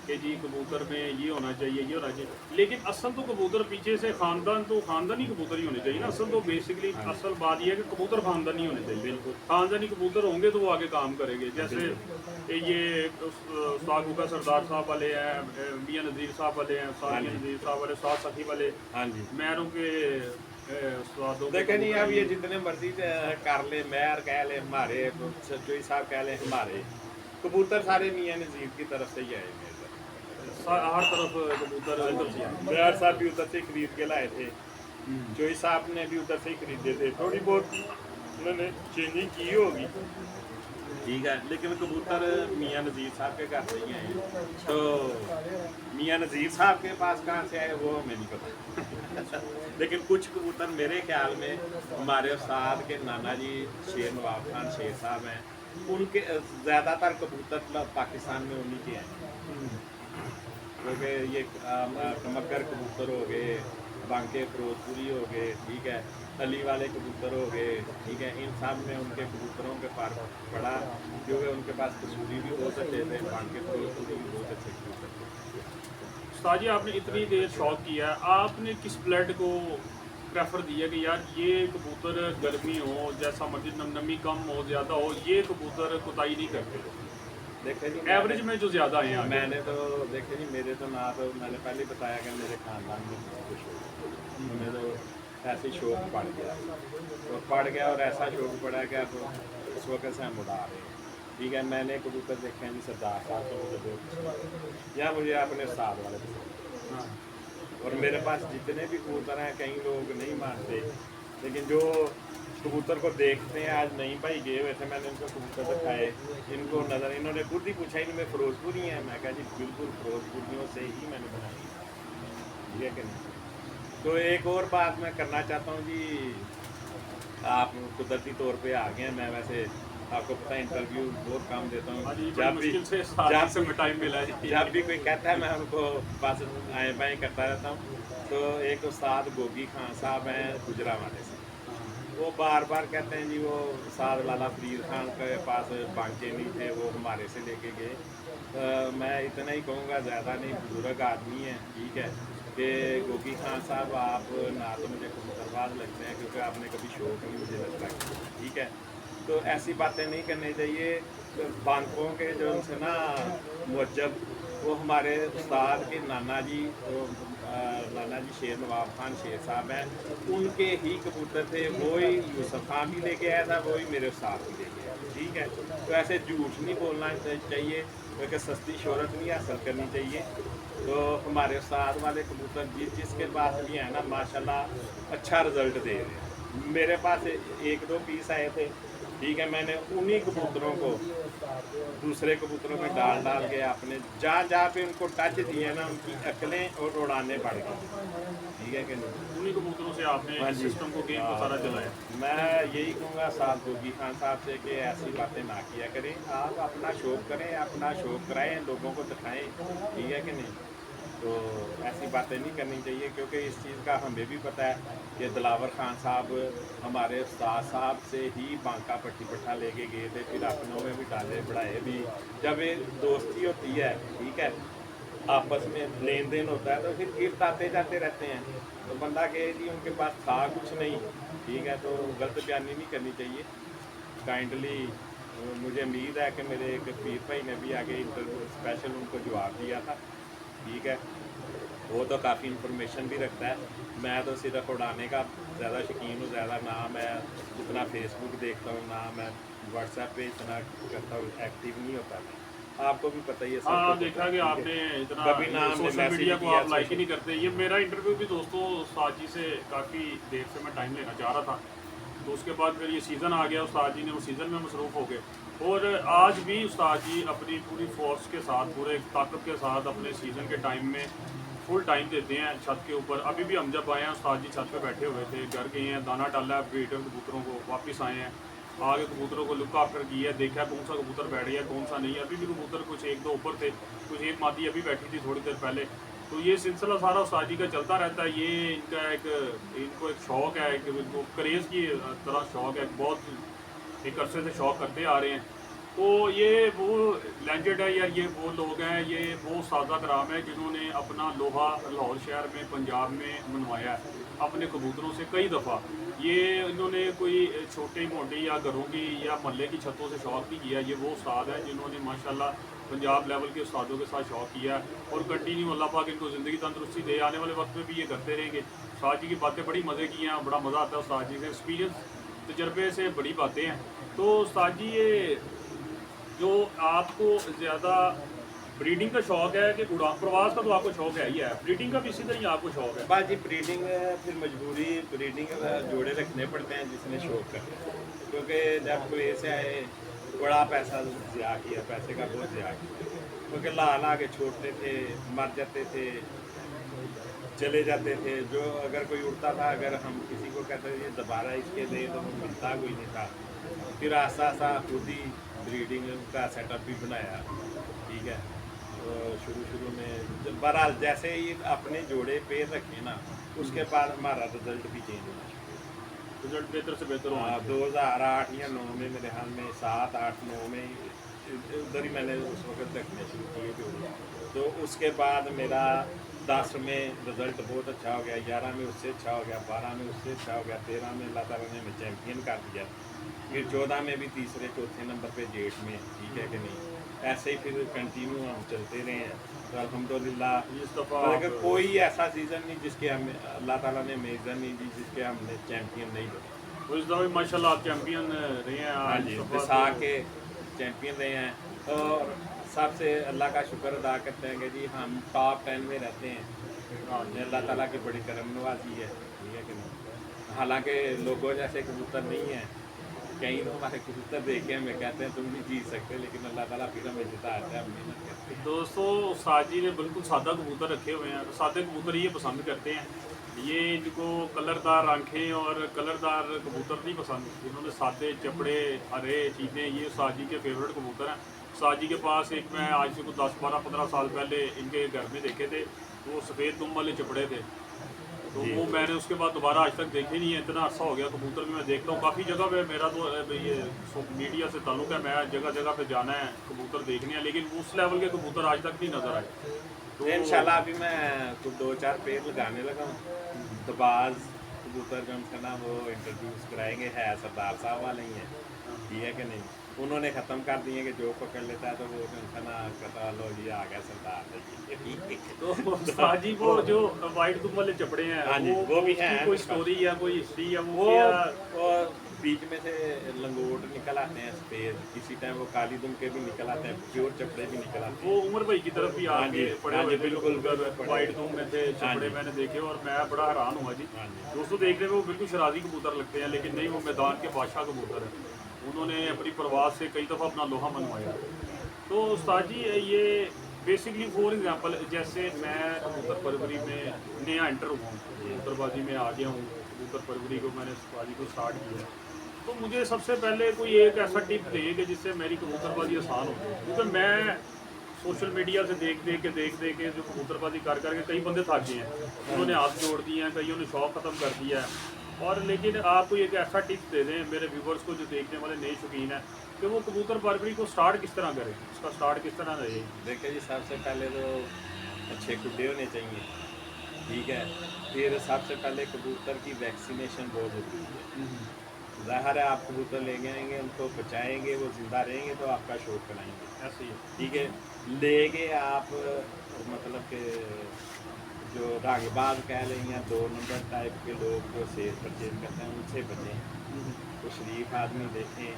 कि जी कबूतर में ये होना चाहिए, ये होना चाहिए, लेकिन असल तो कबूतर पीछे से ख़ानदान तो ख़ानदानी कबूतर ही होने चाहिए ना। असल तो बेसिकली असल बात ये है कि कबूतर ख़ानदानी होने चाहिए। बिल्कुल। ख़ानदानी कबूतर होंगे तो वो आगे काम करेंगे। जैसे ये उस्ताद का सरदार साहब वाले हैं, मियाँ नज़ीर साहब वाले हैं, उस्ताद हाँ मियाँ जी। नज़ीर साहब वाले, उस्ताद सखी वाले, हाँ जी। मैरों के उस्तादों के देखे नहीं, कबूतर अब ये हैं। जितने मर्जी कर ले, मैर कह ले हमारे, सचोई साहब कह ले हमारे, कबूतर सारे मियाँ नज़ीर की तरफ से ही आए मेरे तरफ। हर तरफ कबूतर इधर से आए। मैर साहब भी उधर से खरीद के लाए थे, हम्म। चोई साहब ने भी उधर से ही खरीदे थे, थोड़ी बहुत उन्होंने चेंजिंग की होगी, ठीक है, लेकिन कबूतर मियाँ नज़ीर साहब के घर से ही आए हैं। तो मियाँ नज़ीर साहब के पास कहाँ से आए वो हमें नहीं पता। लेकिन कुछ कबूतर मेरे ख्याल में हमारे उस्ताद के नाना जी शेर नवाब खान शेर साहब हैं, उनके ज़्यादातर कबूतर पाकिस्तान में उन्हीं के हैं। क्योंकि ये कमक्कर कबूतर हो गए, बांके फिरोजपुरी हो गए, ठीक है, अली वाले कबूतर हो गए, ठीक है, इन सब में उनके कबूतरों के पार पड़ा, क्योंकि उनके पास कसूरी भी बहुत अच्छे थे, बांके फिरोजपुरी भी बहुत अच्छे कबूतर थे। उस्ताद जी, आपने इतनी देर शौक किया है, आपने किस ब्लड को प्रेफर दिया कि यार ये कबूतर गर्मी हो, जैसा मर्जी नमी कम हो ज़्यादा हो, ये कबूतर कुताई नहीं करते, देखे जी, एवरेज में जो ज़्यादा आए हैं आगे। मैंने तो देखे जी, मेरे तो ना, तो मैंने पहले ही बताया कि मेरे खानदान में बहुत कुछ हो, हमें तो ऐसे ही शौक पड़ गया, तो पड़ गया, और ऐसा शौक पड़ा कि अब इस वक्त से हम उड़ा रहे हैं, ठीक है। मैंने कबूतर देखे हैं जी, सरदार साहब को मुझे बहुत पसंद है, या मुझे अपने उस्ताद वाले पसंद हाँ। है। और मेरे पास जितने भी कबूतर हैं, कई लोग नहीं मानते, लेकिन जो कबूतर को देखते हैं, आज नहीं भाई गए हुए थे, मैंने उनको कबूतर दिखाए, इनको नज़र, इन्होंने खुद ही पूछा इनमें फिरोजपुरी हैं, मैं कहा जी बिल्कुल फिरोजपुरियों से ही मैंने बनाई, ठीक है कि नहीं। तो एक और बात मैं करना चाहता हूँ जी, आप कुदरती तौर पे आ गए हैं, मैं वैसे आपको पता है इंटरव्यू बहुत कम देता हाँ हूँ, जी, बड़ी जब भी मुश्किल से साथ में टाइम मिला है। जब भी कोई कहता है मैं उनको बस आए बाएँ करता रहता हूँ। तो एक उस्ताद गोगी खान साहब हैं गुजरांवाले से, वो बार बार कहते हैं जी, वो उस्ताद लाला फरीद खान के पास बांके नहीं थे, वो हमारे से लेके गए। मैं इतना ही कहूँगा, ज़्यादा नहीं, बुजुर्ग आदमी है, ठीक है, कि गोगी खान साहब आप ना तो मुझे कबूतरबाज लगते हैं, क्योंकि आपने कभी शौक नहीं मुझे लगता, ठीक है। तो ऐसी बातें नहीं करनी चाहिए। तो बांकों के जो उनसे ना मुअज्जब, वो हमारे उस्ताद के नाना जी, नाना जी शेर नवाब खान शेर साहब हैं, उनके ही कबूतर थे, वो ही यूसुफ खान भी लेके आया था, वो ही मेरे उस्ताद भी लेके आया, ठीक है। तो ऐसे झूठ नहीं बोलना चाहिए, क्योंकि सस्ती शोहरत नहीं हासिल करनी चाहिए। तो हमारे उस्ताद वाले कबूतर जिसके पास भी है ना, माशाल्लाह अच्छा रिजल्ट दे रहे हैं। मेरे पास एक दो पीस आए थे, ठीक है, मैंने उन्हीं कबूतरों को दूसरे कबूतरों में डाल डाल के आपने जहाँ जहाँ पे उनको टच दिए ना, उनकी अकलें और उड़ाने बढ़ गई, ठीक है कि नहीं। उन्हीं कबूतरों से आपने हाँ जी। सिस्टम को गेम को सारा चलाया। मैं यही कहूँगा साथ गोगी खान साहब से कि ऐसी बातें ना किया करें, आप अपना शौक करें, अपना शौक कराएं, लोगों को दिखाएं, ठीक है कि नहीं। तो ऐसी बातें नहीं करनी चाहिए, क्योंकि इस चीज़ का हमें भी पता है कि दिलावर खान साहब हमारे उस्ताद साहब से ही बांका पट्टी पट्ठा लेके गए थे, फिर अपनों में भी डाले बढ़ाए भी। जब ये दोस्ती होती है, ठीक है, आपस में लेन देन होता है, तो फिर गिफ्ट आते जाते रहते हैं। तो बंदा कहे जी उनके पास था कुछ नहीं, ठीक है, तो गलत बयानी नहीं करनी चाहिए। काइंडली मुझे उम्मीद है कि मेरे एक पीर भाई ने भी आगे इंटरव्यू स्पेशल उनको जवाब दिया था, ठीक है, वो तो काफ़ी इंफॉर्मेशन भी रखता है। मैं तो सिर्फ उड़ाने का ज़्यादा शौकीन हूँ, ज़्यादा ना मैं जितना फेसबुक देखता हूँ, ना मैं व्हाट्सएप पे इतना करता हूँ, एक्टिव नहीं होता मैं, आपको भी पता ही है। हाँ, देखा कि आपने इतना कभी नाम सोशल मीडिया को आप लाइक ही नहीं करते। ये मेरा इंटरव्यू भी दोस्तों उस्ताद जी से काफ़ी देर से मैं टाइम लेना चाह रहा था, तो उसके बाद फिर ये सीज़न आ गया, उस्ताद जी ने वो सीज़न में मसरूफ़ हो गए। और आज भी उस्ताद जी अपनी पूरी फोर्स के साथ, पूरे ताकत के साथ अपने सीज़न के टाइम में फुल टाइम देते हैं छत के ऊपर। अभी भी हम जब आए हैं उस्ताद जी छत पे बैठे हुए थे, घर गए हैं, दाना डाला है ब्रीडर कबूतरों को, वापस आए हैं, आगे कबूतरों को लुक आफ्टर किया, देखा कौन सा कबूतर बैठ गया कौन सा नहीं। अभी भी कबूतर कुछ एक दो ऊपर थे, कुछ एक मादी अभी बैठी थी थोड़ी देर पहले। तो ये सिलसिला सारा उस्ताद जी का चलता रहता है। ये इनको एक शौक़ है, एक इनको क्रेज़ की तरह शौक़ है, बहुत एक अरसे से शौक़ करते आ रहे हैं। तो ये वो लेजेंड है यार, ये वो लोग हैं, ये वो सादा कराम है जिन्होंने अपना लोहा लाहौर शहर में पंजाब में मनवाया है अपने कबूतरों से कई दफ़ा। ये इन्होंने कोई छोटी मोटी या घरों की या मोहल्ले की छतों से शौक़ नहीं किया। ये वो उस्ताद हैं जिन्होंने माशाल्लाह पंजाब लेवल के उस्तादों के साथ शौक़ किया और कंटिन्यू अल्लाह पाक इनको ज़िंदगी तंदुरुस्ती दे। आने वाले वक्त में भी ये करते रहेंगे। उस्ताद जी की बातें बड़ी मज़े की हैं, बड़ा मज़ा आता है उस्ताद जी से, एक्सपीरियंस तजर्बे से बड़ी बातें हैं। तो उस्ताद जी ये जो आपको ज़्यादा ब्रीडिंग का शौक़ है कि उड़ान प्रवास का, तो आपको शौक़ है ही है, ब्रीडिंग का भी इसी तरह ही आपको शौक़ है? बस जी ब्रीडिंग फिर मजबूरी ब्रीडिंग जोड़े रखने पड़ते हैं जिसने शौक करते हैं, क्योंकि जब कोई ऐसे आए बड़ा पैसा ज़िया किया, पैसे का बहुत ज़िया किया, क्योंकि ला के छोड़ते थे, मर जाते थे, चले जाते थे। जो अगर कोई उड़ता था, अगर हम किसी को कहते थे ये दोबारा इसके दे तो वो मिलता कोई नहीं था। फिर आस्ता आस्ता खुद ही ब्रीडिंग का सेटअप भी बनाया, ठीक है। तो शुरू में बहरहाल जैसे ही अपने जोड़े पैर रखे ना, उसके बाद हमारा रिजल्ट भी चेंज होना शुरू, रिजल्ट बेहतर से बेहतर हो। 2008 या 9 में मेरे ख्याल में 7, 8, 9 में उधर ही मैंने उस वक्त रखने शुरू किए जोड़े। तो उसके बाद मेरा 10 में रिज़ल्ट बहुत अच्छा हो गया, 11 में उससे अच्छा हो गया, 12 में उससे अच्छा हो गया, 13 में अल्लाह ताला ने हमें चैम्पियन कर दिया, फिर 14 में भी तीसरे चौथे नंबर पे जेठ में, ठीक है कि नहीं। ऐसे ही फिर कंटिन्यू हम चलते रहे हैं। तो अल्हम्दुलिल्लाह इस दफ़ा मतलब कोई ऐसा सीज़न नहीं जिसके हम अल्लाह ताला ने मेज़र नहीं दी जिसके हमने चैम्पियन नहीं बने। तो इस दफ़ा माशाल्लाह आप चैम्पियन रहे हैं। हाँ आज जी, दफ़ा बिसा तो- के चैम्पियन रहे हैं और सबसे अल्लाह का शुक्र अदा करते हैं कि जी हम टॉप 10 में रहते हैं। हाँ ये अल्लाह ताला की बड़ी करम नवाजी है, ठीक है कि नहीं। हालांकि लोगों जैसे कबूतर नहीं है, कई लोग हमारे कबूतर देख के हमें कहते हैं तुम भी जीत सकते, लेकिन अल्लाह ताला फिर हमें जिताता है, हम मेहनत करते हैं। दोस्तों उस्ताद जी ने बिल्कुल सादा कबूतर रखे हुए हैं। सादे कबूतर ये पसंद करते हैं, ये इनको कलरदार आंखें और कलरदार कबूतर नहीं पसंद। इन्होंने सादे चपड़े हरे चीज़ें, ये उस्ताद जी के फेवरेट कबूतर हैं। उस्ताद जी के पास एक मैं आज से कुछ 10-12-15 साल पहले इनके घर में देखे थे, वो सफ़ेद दुम वाले चपड़े थे। तो जी। वो मैंने उसके बाद दोबारा आज तक देखे नहीं है। इतना अर्सा हो गया कबूतर में मैं देखता हूँ काफ़ी जगह पे। मेरा तो ये मीडिया से ताल्लुक़ है, मैं जगह जगह पे जाना है कबूतर देखने हैं, लेकिन उस लेवल के कबूतर आज तक नहीं नज़र आए। तो इंशाल्लाह अभी मैं कुछ 2-4 पेड़ लगाने लगा हूँ। दबाज कबूतर जो उनका नाम वो इंट्रोड्यूस कराएंगे, है सरदार साहब वाले ही हैं, ठीक है कि नहीं। उन्होंने ख़त्म कर दिए कि जो पकड़ लेता है तो वो उनका नाम कहता लो जी आ गया सरदार तो उस्ताद जी वो जो वाइट दुम वाले चपड़े हैं, हाँ जी, वो भी उसकी हैं। कोई स्टोरी या कोई हिस्ट्री या वो क्या? वो बीच में से लंगोट निकल आते हैं सफेद, किसी टाइम वो काली दुम के भी निकल आते हैं, प्योर चपड़े भी निकल आते हैं। वो उमर भाई की तरफ भी हाँ आके जी, पड़े हाँ हुए जी, थे बिल्कुल, कबूतर, बिल्कुल वाइट दुम में थे हाँ चपड़े जी। मैंने देखे और मैं बड़ा हैरान हुआ जी। हाँ जी। दोस्तों देखने में वो बिल्कुल शराजी कबूतर लगते हैं, लेकिन नहीं, वो मैदान के बादशाह कबूतर हैं। उन्होंने अपनी परवाज से कई दफ़ा अपना लोहा मनवाया। तो उस्ताद जी ये बेसिकली फॉर एग्जांपल जैसे मैं कबूतर परवरी में नया एंटर हुआ हूँ, कबूतरबाजी में आ गया हूँ, कबूतर परवरी को मैंने बाजी को स्टार्ट किया है, तो मुझे सबसे पहले कोई एक ऐसा टिप दे कि जिससे मेरी कबूतरबाजी आसान हो जाए। क्योंकि मैं सोशल मीडिया से देख देख के जो कबूतरबाजी कर करके कई बंदे थक गए हैं, उन्होंने हाथ जोड़ दिए हैं, कईयों ने शौक़ ख़त्म कर दिया है। और लेकिन आप कोई एक ऐसा टिप्स दे दें मेरे व्यूवर्स को जो देखने वाले नए शौकीन हैं कि वो कबूतर परवरी को स्टार्ट किस तरह करें, उसका स्टार्ट किस तरह रहे। देखिए जी, सबसे पहले तो अच्छे गुड्डे होने चाहिए, ठीक है। फिर सबसे पहले कबूतर की वैक्सीनेशन बहुत ज़रूरी है। ज़ाहिर है आप कबूतर ले आएंगे, उनको बचाएंगे, वो ज़िंदा रहेंगे तो आपका शौक कराएंगे, ऐसे ही ठीक है। लेके आप मतलब कि जो रागबाज कह लें या 2 नंबर टाइप के लोग जो सेल परचेज करते हैं उनसे बचें। तो शरीफ आदमी देखें,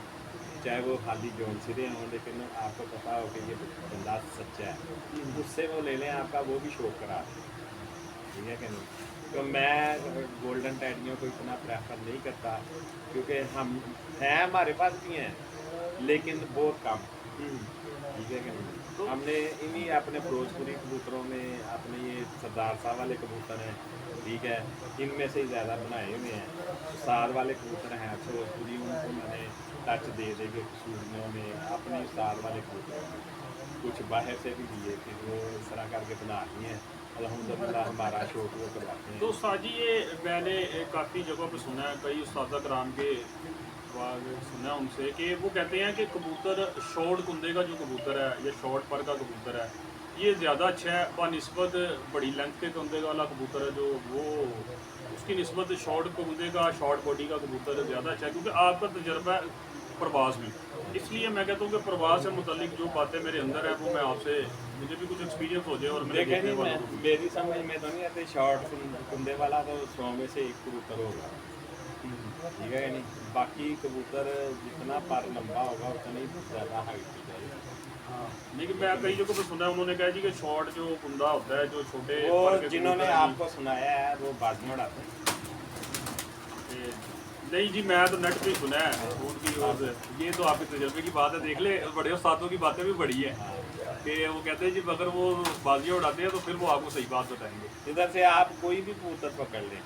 चाहे वो खाली जोन सिरे हों, लेकिन आपको पता हो कि ये बंदा सच्चा है, उससे वो ले लें, आपका वो भी शौक करा दें, ठीक है कि नहीं। तो मैं गोल्डन टैडियों को इतना प्रेफर नहीं करता, क्योंकि हम हैं, हमारे पास भी हैं, लेकिन बहुत कम। ठीक है कि नहीं? तो हमने इन्हीं अपने फिरोजपुरी कबूतरों में अपने ये सरदार साहब वाले कबूतर हैं, ठीक है, इनमें से ही ज़्यादा बनाए हुए हैं। उस्ताद वाले कबूतर हैं फिरोजपुरी, उनको मैंने टच दे के सूरियों में अपने उस्ताद वाले कबूतर कुछ बाहर से भी लिए, फिर वो इस तरह करके बना दिए हैं। अल्हम्दुलिल्लाह हमारा शौक वो करवाते हैं। तो साजी ये मैंने काफ़ी जगहों पे सुना है, कई उस्ताद कराम के बाद सुना है उनसे कि वो कहते हैं कि कबूतर शॉर्ट कुंदे का जो कबूतर है या शॉर्ट पर का कबूतर है ये ज़्यादा अच्छा है बनस्बत बड़ी लेंथ के कुंदे वाला कबूतर है जो वो उसकी निस्बत शॉर्ट कुंदे का शॉर्ट बॉडी का कबूतर ज़्यादा अच्छा है, क्योंकि आपका तजर्बा है प्रवास में। इसलिए मैं कहता हूँ कि प्रवास से मुतलिक जो बातें मेरे अंदर है वो मैं आपसे, मुझे भी कुछ एक्सपीरियंस हो जाए और मेरे देखें देखने जी, वालों को भी। मेरी समझ में तो नहीं आती, शॉर्ट कुंदे वाला तो 100 में से एक कबूतर होगा, ठीक है कि नहीं? बाकी कबूतर जितना पर लंबा होगा उतनी ज़्यादा हाइट की जाएगी। हाँ, लेकिन मैं कई जगहों पे सुना है उन्होंने कहा जी कि शॉर्ट जो कुंदा होता है जो छोटे वो पर के जिन्होंने कबूतर हैं जी, आपको सुनाया है वो बाजमड़ आते हैं। ये- नहीं जी मैं तो नेट पे ही सुना है उनकी ओर से। ये तो आपके तजर्बे की बात है, देख ले बड़े उस्तादों की बातें भी बड़ी है कि वो कहते हैं जी अगर वो बाजियाँ उड़ाते हैं तो फिर वो आपको सही बात बताएंगे। इधर से आप कोई भी कबूतर पकड़ लें,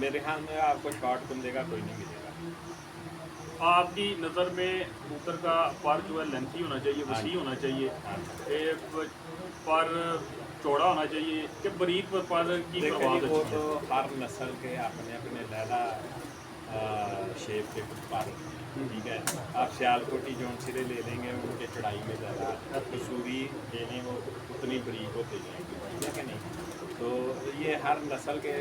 मेरे ख्याल में आपको शॉर्ट कुंदे का कोई नहीं मिलेगा। आपकी नज़र में कबूतर का पर जो है लेंथी होना चाहिए, हाँ वसी जी। होना चाहिए, हाँ, एक पर चौड़ा होना चाहिए कि बारीक पर की देखें जी, परवाज वो अच्छी तो है। हर नस्ल के अपने अपने लैला शेप के पर, ठीक है। आप सियालकोटी जौन सिरे ले लेंगे उनके चढ़ाई में ज़्यादा, कसूरी ले लें वो उतनी बरीक होते जाएंगे, ठीक है कि नहीं? तो ये हर नस्ल के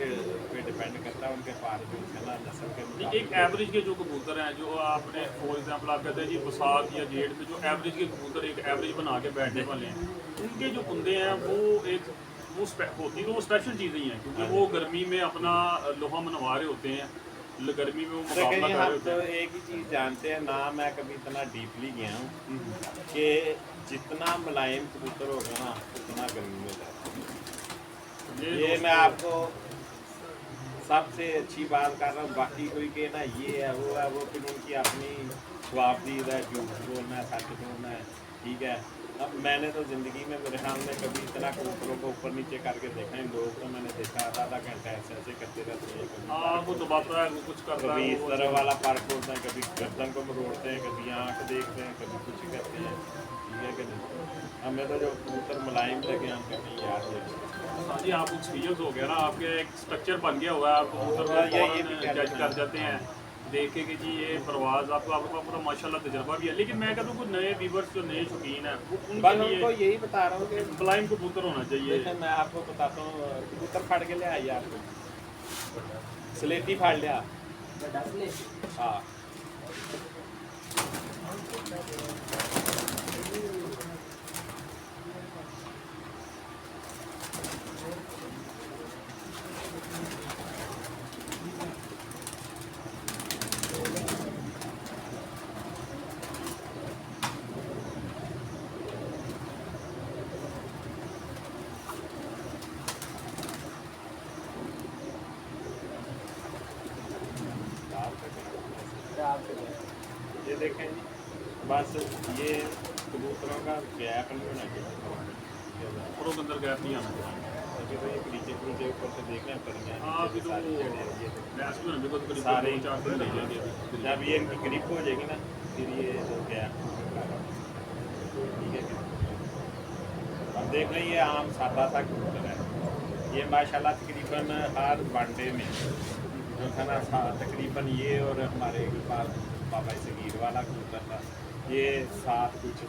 पे डिपेंड करता है, उनके पार जो है ना नस्ल के नहीं, एक मुताबिक। एवरेज के जो कबूतर हैं जो आपने फॉर एग्जांपल आप कहते हैं जी बसात या जेठ में जो एवरेज के कबूतर एक एवरेज बना के बैठने वाले हैं उनके जो कुंदे हैं वो एक होती तो वो स्पेशल चीज़ें ही हैं, क्योंकि वो गर्मी में अपना लोहा मनवा रहे होते हैं, गर्मी में वो देखिए मुकाबला जी, कर रहे हम होते तो हैं। एक ही चीज़ जानते हैं ना, मैं कभी इतना डीपली गया हूँ कि जितना मुलायम कबूतर होगा ना उतना गर्मी में जाता है। ये मैं आपको सबसे अच्छी बात कर रहा हूँ, बाकी कोई के ना ये है वो फिर उनकी अपनी स्वाबदीद है, झूठ बोलना है, सच बोलना है, ठीक है। अब मैंने तो ज़िंदगी में मेरे ख्याल में कभी इतना कबूतरों को ऊपर नीचे करके देखा है, लोग तो मैंने देखा आधा आधा घंटा ऐसे ऐसे करते रहते हैं, कभी हाँ वो दबाता है वो कुछ करता कभी है इस वो तरह वाला पार्क खोलते हैं, कभी गर्दन को मरोड़ते हैं, कभी आँख देखते हैं, कभी कुछ करते हैं, ठीक है कि नहीं? हमें तो जो कबूतर मुलायम लगे हम कहते हैं यार ये अच्छा है। हाँ जी आपको एक्सपीरियंस हो गया ना, आपके एक स्ट्रक्चर बन गया हुआ है, आप कबूतर हाँ, को ये भी फौरन कह जज लेना। कर जाते हैं देख के कि जी ये परवाज़ आपको आपका पूरा माशाल्लाह तजर्बा भी है। लेकिन मैं कहता हूँ कुछ नए व्यूवर्स जो नए शौकीन हैं वो बस उनके उनको लिए यही बता रहा हूँ कि मुलायम कबूतर होना चाहिए। देखें, मैं आपको बताता हूँ, कबूतर फाड़ के ले आइए, आपको स्लेटी फाड़ लिया, हाँ ये देखें जी, बस ये कबूतरों का गैप नहीं होना चाहिए, कपड़ों के अंदर गैप नहीं आना चाहिए। अभी तो ये नीचे नीचे ऊपर से देख रहे हैं परियां हाँ अभी नीचे तो सारी चढ़े हैं, ये भैंस भी होने को तो करीब सारे 2-4 दिन लग जाएंगे अभी। जब ये इनकी ग्रिप हो जाएगी ना फिर ये गैप, ठीक है कि अब देख लें, ये आम सादा सा कबूतर है, ये माशाल्लाह तकरीबन हर वनडे में जो था ना तकरीबन ये और हमारे पास बाबा सगीर वाला कबूतर था, ये साथ कुछ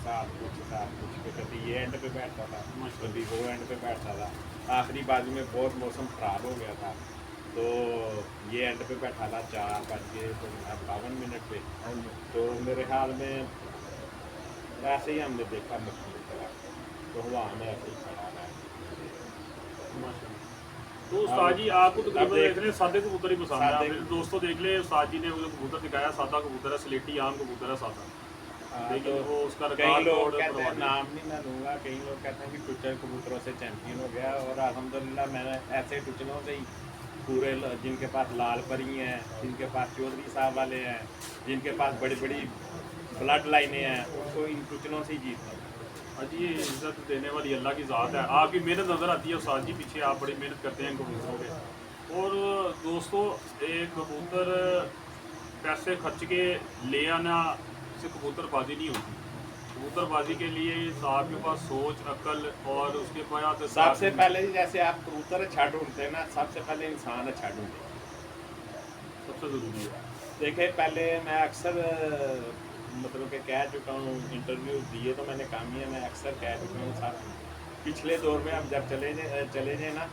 पे कभी ये एंड पे बैठता था, कभी वो एंड पे बैठता था। आखिरी बाजू में बहुत मौसम ख़राब हो गया था तो ये एंड पे बैठा था 4:52 पे, तो मेरे ख्याल में ऐसे ही हमने देखा मछली की तरह, तो हवा में ऐसे ही खड़ा रहा है। माशाल्लाह। तो उस्ताद जी आपको अब तकरीबन देख- इतने सादे कबूतर ही पसंद है, सादे- मेरे दोस्तों देख ले उस्ताद जी ने वो जो कबूतर दिखाया सादा कबूतर है, स्लेटी आम कबूतर है सादा, लेकिन तो वो उसका कई रिकॉर्ड लोग तोड़ कहते हैं, करवा दिया। नाम नहीं मैं लूँगा, कई लोग कहते हैं कि टुचर कबूतरों से चैंपियन हो गया, और अल्हम्दुलिल्लाह मैंने ऐसे टुचलों से ही पूरे जिनके पास लाल परी हैं, जिनके पास चौधरी साहब वाले हैं, जिनके पास बड़ी बड़ी ब्लड लाइनें हैं, उसको इन कुचलों से ही जीतना। अजी ये इज्जत देने वाली अल्लाह की ज़ात है। आपकी मेहनत नज़र आती है उस्ताद जी, पीछे आप बड़ी मेहनत करते हैं कबूतरों पे। और दोस्तों, एक कबूतर पैसे खर्च के ले आना से कबूतरबाजी नहीं होती। कबूतरबाजी के लिए आपके पास सोच, अक्ल और उसके बाद सबसे पहले जैसे आप कबूतर अच्छा ढूंढते हैं ना, सबसे पहले इंसान अच्छा ढूंढे, सबसे ज़रूरी है। देखे पहले मैं अक्सर मतलब कि कह चुका हूँ, इंटरव्यू दिए तो मैंने काम ही है, मैं अक्सर कह चुका हूँ साहब, पिछले दौर में अब जब चले जाए ना,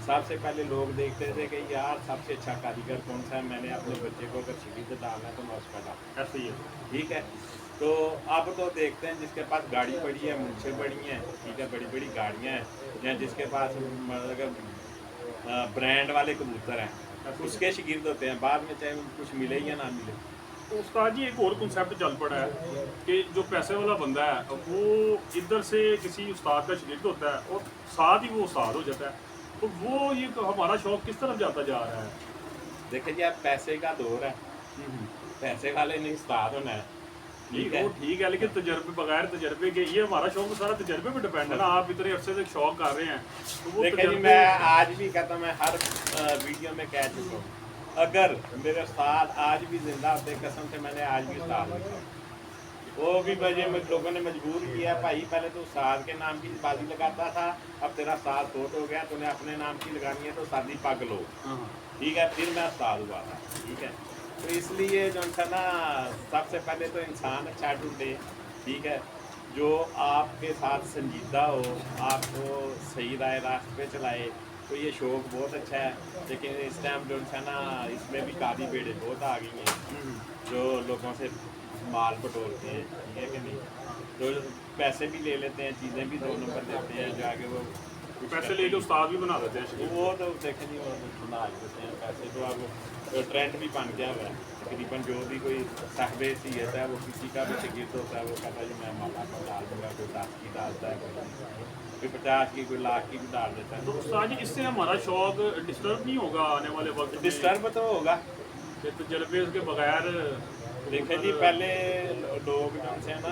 सबसे पहले लोग देखते थे कि यार सबसे अच्छा कारीगर कौन सा है, मैंने अपने बच्चे को अगर शिगिर्द डालना है तो मैं उसका डाल। ऐसे ही है। ठीक है, तो अब तो देखते हैं जिसके पास गाड़ी पड़ी है, मूछें बड़ी हैं, ठीक है, बड़ी बड़ी गाड़ियाँ हैं, या जिसके पास मतलब ब्रांड वाले कबूतर हैं, उसके शिगिर्द होते हैं बाद में, चाहे कुछ मिले या ना मिले। तो उस्ताद जी एक और कॉन्सेप्ट चल पड़ा है कि जो पैसे वाला बंदा है वो इधर से किसी उस्ताद का शिगिर्द होता है और साथ ही वो उस्ताद हो जाता है, तो वो ये हमारा शौक किस तरफ जाता जा रहा है? देखिए जी, अब पैसे का दौर है, पैसे वाले नहीं उस्ताद होना है। ठीक है, वो ठीक है, लेकिन तजर्बे, बगैर तजर्बे के, ये हमारा शौक तो सारा तजर्बे पे डिपेंड है ना। आप इतने अरसे से शौक कर रहे हैं तो वो देखिए जी, मैं आज भी कहता हूँ, मैं हर वीडियो में कह चुका हूँ, अगर मेरे उस्ताद आज भी जिंदा होते, कसम से मैंने आज भी उस्ताद लिखा, वो भी मुझे लोगों ने मजबूर किया, भाई पहले तो उस्ताद के नाम की बाजी लगाता था, अब तेरा उस्ताद फोट हो गया, तूने अपने नाम की लगानी है तो शादी पग लो। ठीक है, फिर मैं उस्ताद हुआ था। ठीक है, तो इसलिए जो है ना, सबसे पहले तो इंसान अच्छा ढूंढे, ठीक है, जो आपके साथ संजीदा हो, आपको सही राय रास्ते पे चलाए, तो ये शौक बहुत अच्छा है। लेकिन इस टाइम जो है ना, इसमें भी काली बेड़े बहुत आ गई हैं जो लोगों से माल बटोरते हैं, ठीक है कि नहीं, तो पैसे भी ले लेते हैं, चीज़ें भी 2 नंबर देते हैं, जो आगे वो पैसे लेके उस्ताद भी बना देते हैं तो शिगिर्द। वो तो देखें नहीं, वो बना देते हैं पैसे, तो अब ट्रेंड भी बन गया हुआ है तकरीबन। जो भी कोई साहब हैसियत है, वो किसी का भी शिगिर्द होता है, वो कहता है जी मैं माला को डाल दूँगा, कोई 10 की डालता है, कोई 50 की, कोई लाख की भी डाल देता तो है। उस्ताद जी इससे हमारा शौक डिस्टर्ब नहीं होगा आने वाले वक्त में? डिस्टर्ब तो होगा। कि तजर्बे के बगैर देखे जी, पहले लोग जो है ना,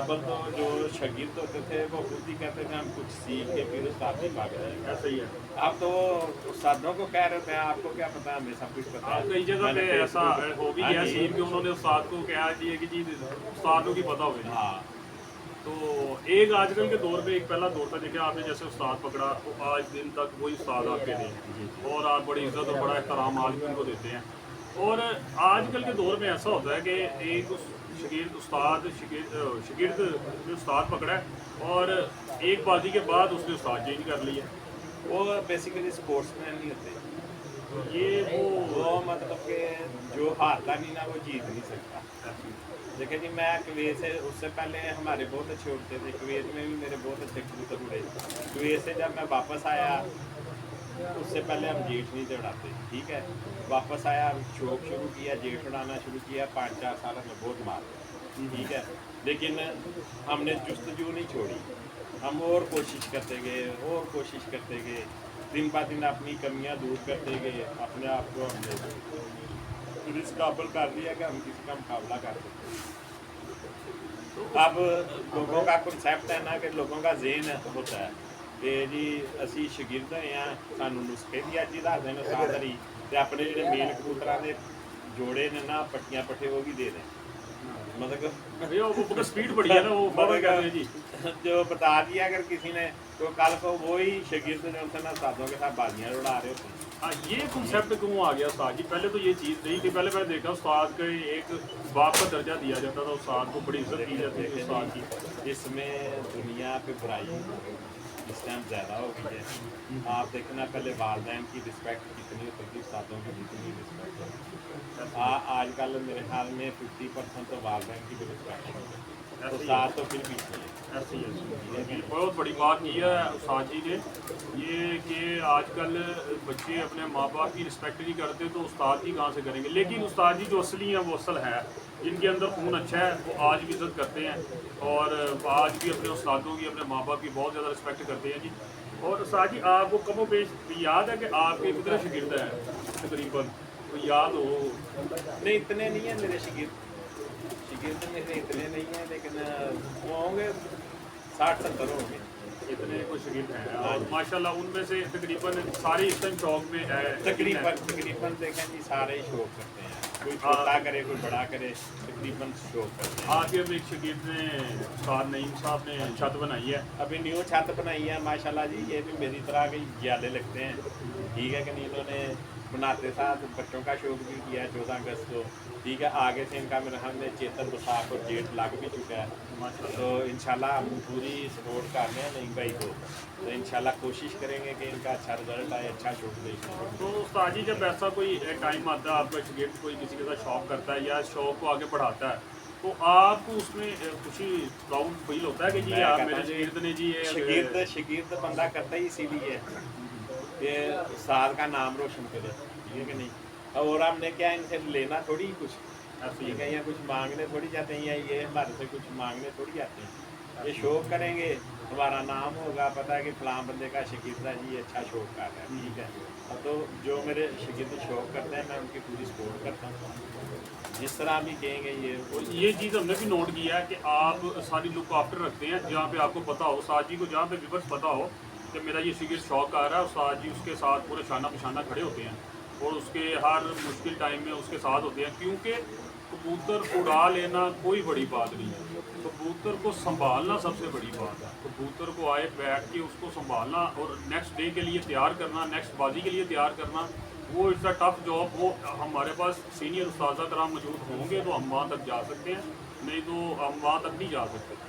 अब तो जो शागिर्द होते थे वो खुद ही कहते थे हम कुछ सीख के फिर उस्तादी भाग जाएंगे। ऐसा ही है। अब तो उस्तादों को कह रहे थे आपको क्या पता, हमें सब कुछ पता है। कई जगह पे मैंने ऐसा हो भी हाँ गया जी। सीन कि उन्होंने उस्ताद को कहा कि जी उस्तादों की पता होगी। हाँ, तो एक आजकल के दौर पे एक पहला दौर था, देखिए आपने जैसे उस्ताद पकड़ा तो आज दिन तक वही उस्ताद आपके थे और आप बड़ी इज्जत और बड़ा एहतराम आज भी उनको देते हैं। और आजकल के दौर में ऐसा होता है कि एक शिगिर्द उस्ताद शिगिर्द ने उस्ताद पकड़ा है और एक बाजी के बाद उसने उस्ताद चेंज कर लिया। वो बेसिकली स्पोर्ट्समैन नहीं होते, तो ये वो मतलब कि जो हारता नहीं ना, वो जीत नहीं सकता। देखिए जी, मैं कुवैत से, उससे पहले हमारे बहुत अच्छे उड़ते थे, कुवैत में भी मेरे बहुत अच्छे कबूतर उड़े। कुवैत से जब मैं वापस आया, उससे पहले हम जेठ नहीं दौड़ाते, ठीक है, वापस आया, शौक शुरू किया, जेठ उड़ाना शुरू किया, 5-4 साल में बहुत मार, ठीक है, लेकिन हमने जुस्तजू नहीं छोड़ी, हम और कोशिश करते गए, और कोशिश करते गए, दिन ब दिन अपनी कमियां दूर करते गए, अपने आप को हमने इस काबिल कर लिया कि हम किसी का मुकाबला कर सकते हैं। अब लोगों का कॉन्सैप्ट है ना, कि लोगों का ज़हन होता है कि जी असी शागिर्द होए हैं, सानू नुस्खे भी अज ही दस देन उस्ताद हरी, ते अपने जिहड़े मेन कबूतरां दे जोड़े ने ना, पट्टियां पट्ठे वो भी दे दें, मतलब स्पीड बढ़ी है ना, वो फौरन कहते हैं जी। जो बता दिया अगर किसी ने, तो कल को वही शागिर्द जो है ना उस्तादों के साथ बाजियां उड़ा रहे होते हैं। हाँ, ये कॉन्सेप्ट क्यों आ गया उस्ताद जी? पहले तो ये चीज़ नहीं थी। पहले मैंने देखा उस्ताद के एक बाप का दर्जा दिया जाता था, उस्ताद को बड़ी इज्जत दी जाती थी उस्ताद की। इसमें दुनिया पे बुराई इस टाइम ज़्यादा हो गई है। आप देखना, पहले वालदैन की रिस्पेक्ट कितनी होती थी, उस्तादों की कितनी रिस्पेक्ट होती थी। आजकल मेरे ख्याल में 50% तो वालदैन की भी रिस्पेक्ट होती है, तो उस्ताद तो फिर भी ऐसे ही बहुत बड़ी बात की है उस्ताद जी ने, ये कि आजकल बच्चे अपने माँ बाप की रिस्पेक्ट नहीं करते तो उस्ताद की कहाँ से करेंगे। लेकिन उस्ताद जी जो असली हैं वो असल है, जिनके अंदर खून अच्छा है वो आज भी इज्जत करते हैं और आज भी अपने उस्तादों की, अपने माँ बाप की बहुत ज़्यादा रिस्पेक्ट करते हैं जी। और साजी आपको कमो पेश याद है कि आपके कितने शागिर्द हैं तकरीबन, तो याद हो? नहीं इतने नहीं है मेरे शिगिर्द मेरे इतने नहीं है, लेकिन वो होंगे 60-70 होंगे। इतने कुछ शागिर्द हैं हाँ और जी। माशाल्लाह उनमें से तकरीबन सारे इस टाइम शौक में है। तकरीबन देखें जी सारे ही शौक करते हैं, कोई छोटा करे कोई बड़ा करे, तकरीबन शौक करते हैं। आपके अब एक शागिर्द ने उस्ताद नईम साहब ने छत बनाई है। अभी न्यू छत बनाई है माशाल्लाह जी, ये भी मेरी तरह के ज्यादा लगते हैं, ठीक है कि नहीं। इन्होंने बनाते साथ बच्चों का शौक भी किया 14 अगस्त को, ठीक है। आगे से इनका मेरे हमने चेतन बसाख और जेठ लग भी चुका है, तो इंशाल्लाह हम पूरी सपोर्ट कर रहे हैं नईम भाई को, तो इंशाल्लाह कोशिश करेंगे कि इनका अच्छा रिजल्ट आए, अच्छा शौक देखने को। तो उस्ताद जी जब ऐसा कोई टाइम आता है आपका शागिर्द कोई किसी के साथ शौक करता है या शौक को आगे बढ़ाता है, तो आपको उसमें खुशी प्राउड फील होता है कि जी मैं आप कहता मेरे हूं जी, शागिर्द ने जी ये शिगिर्द बंदा करता ही इसीलिए कि उस्ताद का नाम रोशन करे, ठीक है कि नहीं। और हमने क्या इनसे लेना थोड़ी कुछ, ठीक है, या कुछ मांगने थोड़ी जाते हैं, या ये हमारे से कुछ मांगने थोड़ी जाते हैं। ये शौक करेंगे, हमारा नाम होगा, पता है कि फलां बंदे का शागिर्द है जी, अच्छा शौक कर रहा है, ठीक है। तो जो मेरे शागिर्द शौक करते हैं मैं उनकी पूरी सपोर्ट करता हूँ, जिस तरह भी कहेंगे ये। और ये चीज़ हमने भी नोट किया है कि आप सारी लुक आफ्टर रखते हैं, जहाँ पे आपको पता हो उस्ताद जी को, जहाँ पे व्यूअर्स पता हो कि मेरा ये शागिर्द शौक आ रहा है, उस्ताद जी उसके साथ पूरे शाना बशाना खड़े होते हैं और उसके हर मुश्किल टाइम में उसके साथ होते हैं। क्योंकि कबूतर उड़ा लेना कोई बड़ी बात नहीं है, कबूतर को संभालना सबसे बड़ी बात है। कबूतर को आए बैठ के उसको संभालना और नेक्स्ट डे के लिए तैयार करना, नेक्स्ट बाजी के लिए तैयार करना, वो इट्स अ टफ जॉब। वो हमारे पास सीनियर उस्ताद कराम मौजूद होंगे तो हम वहाँ तक जा सकते हैं, नहीं तो हम वहाँ तक नहीं जा सकते।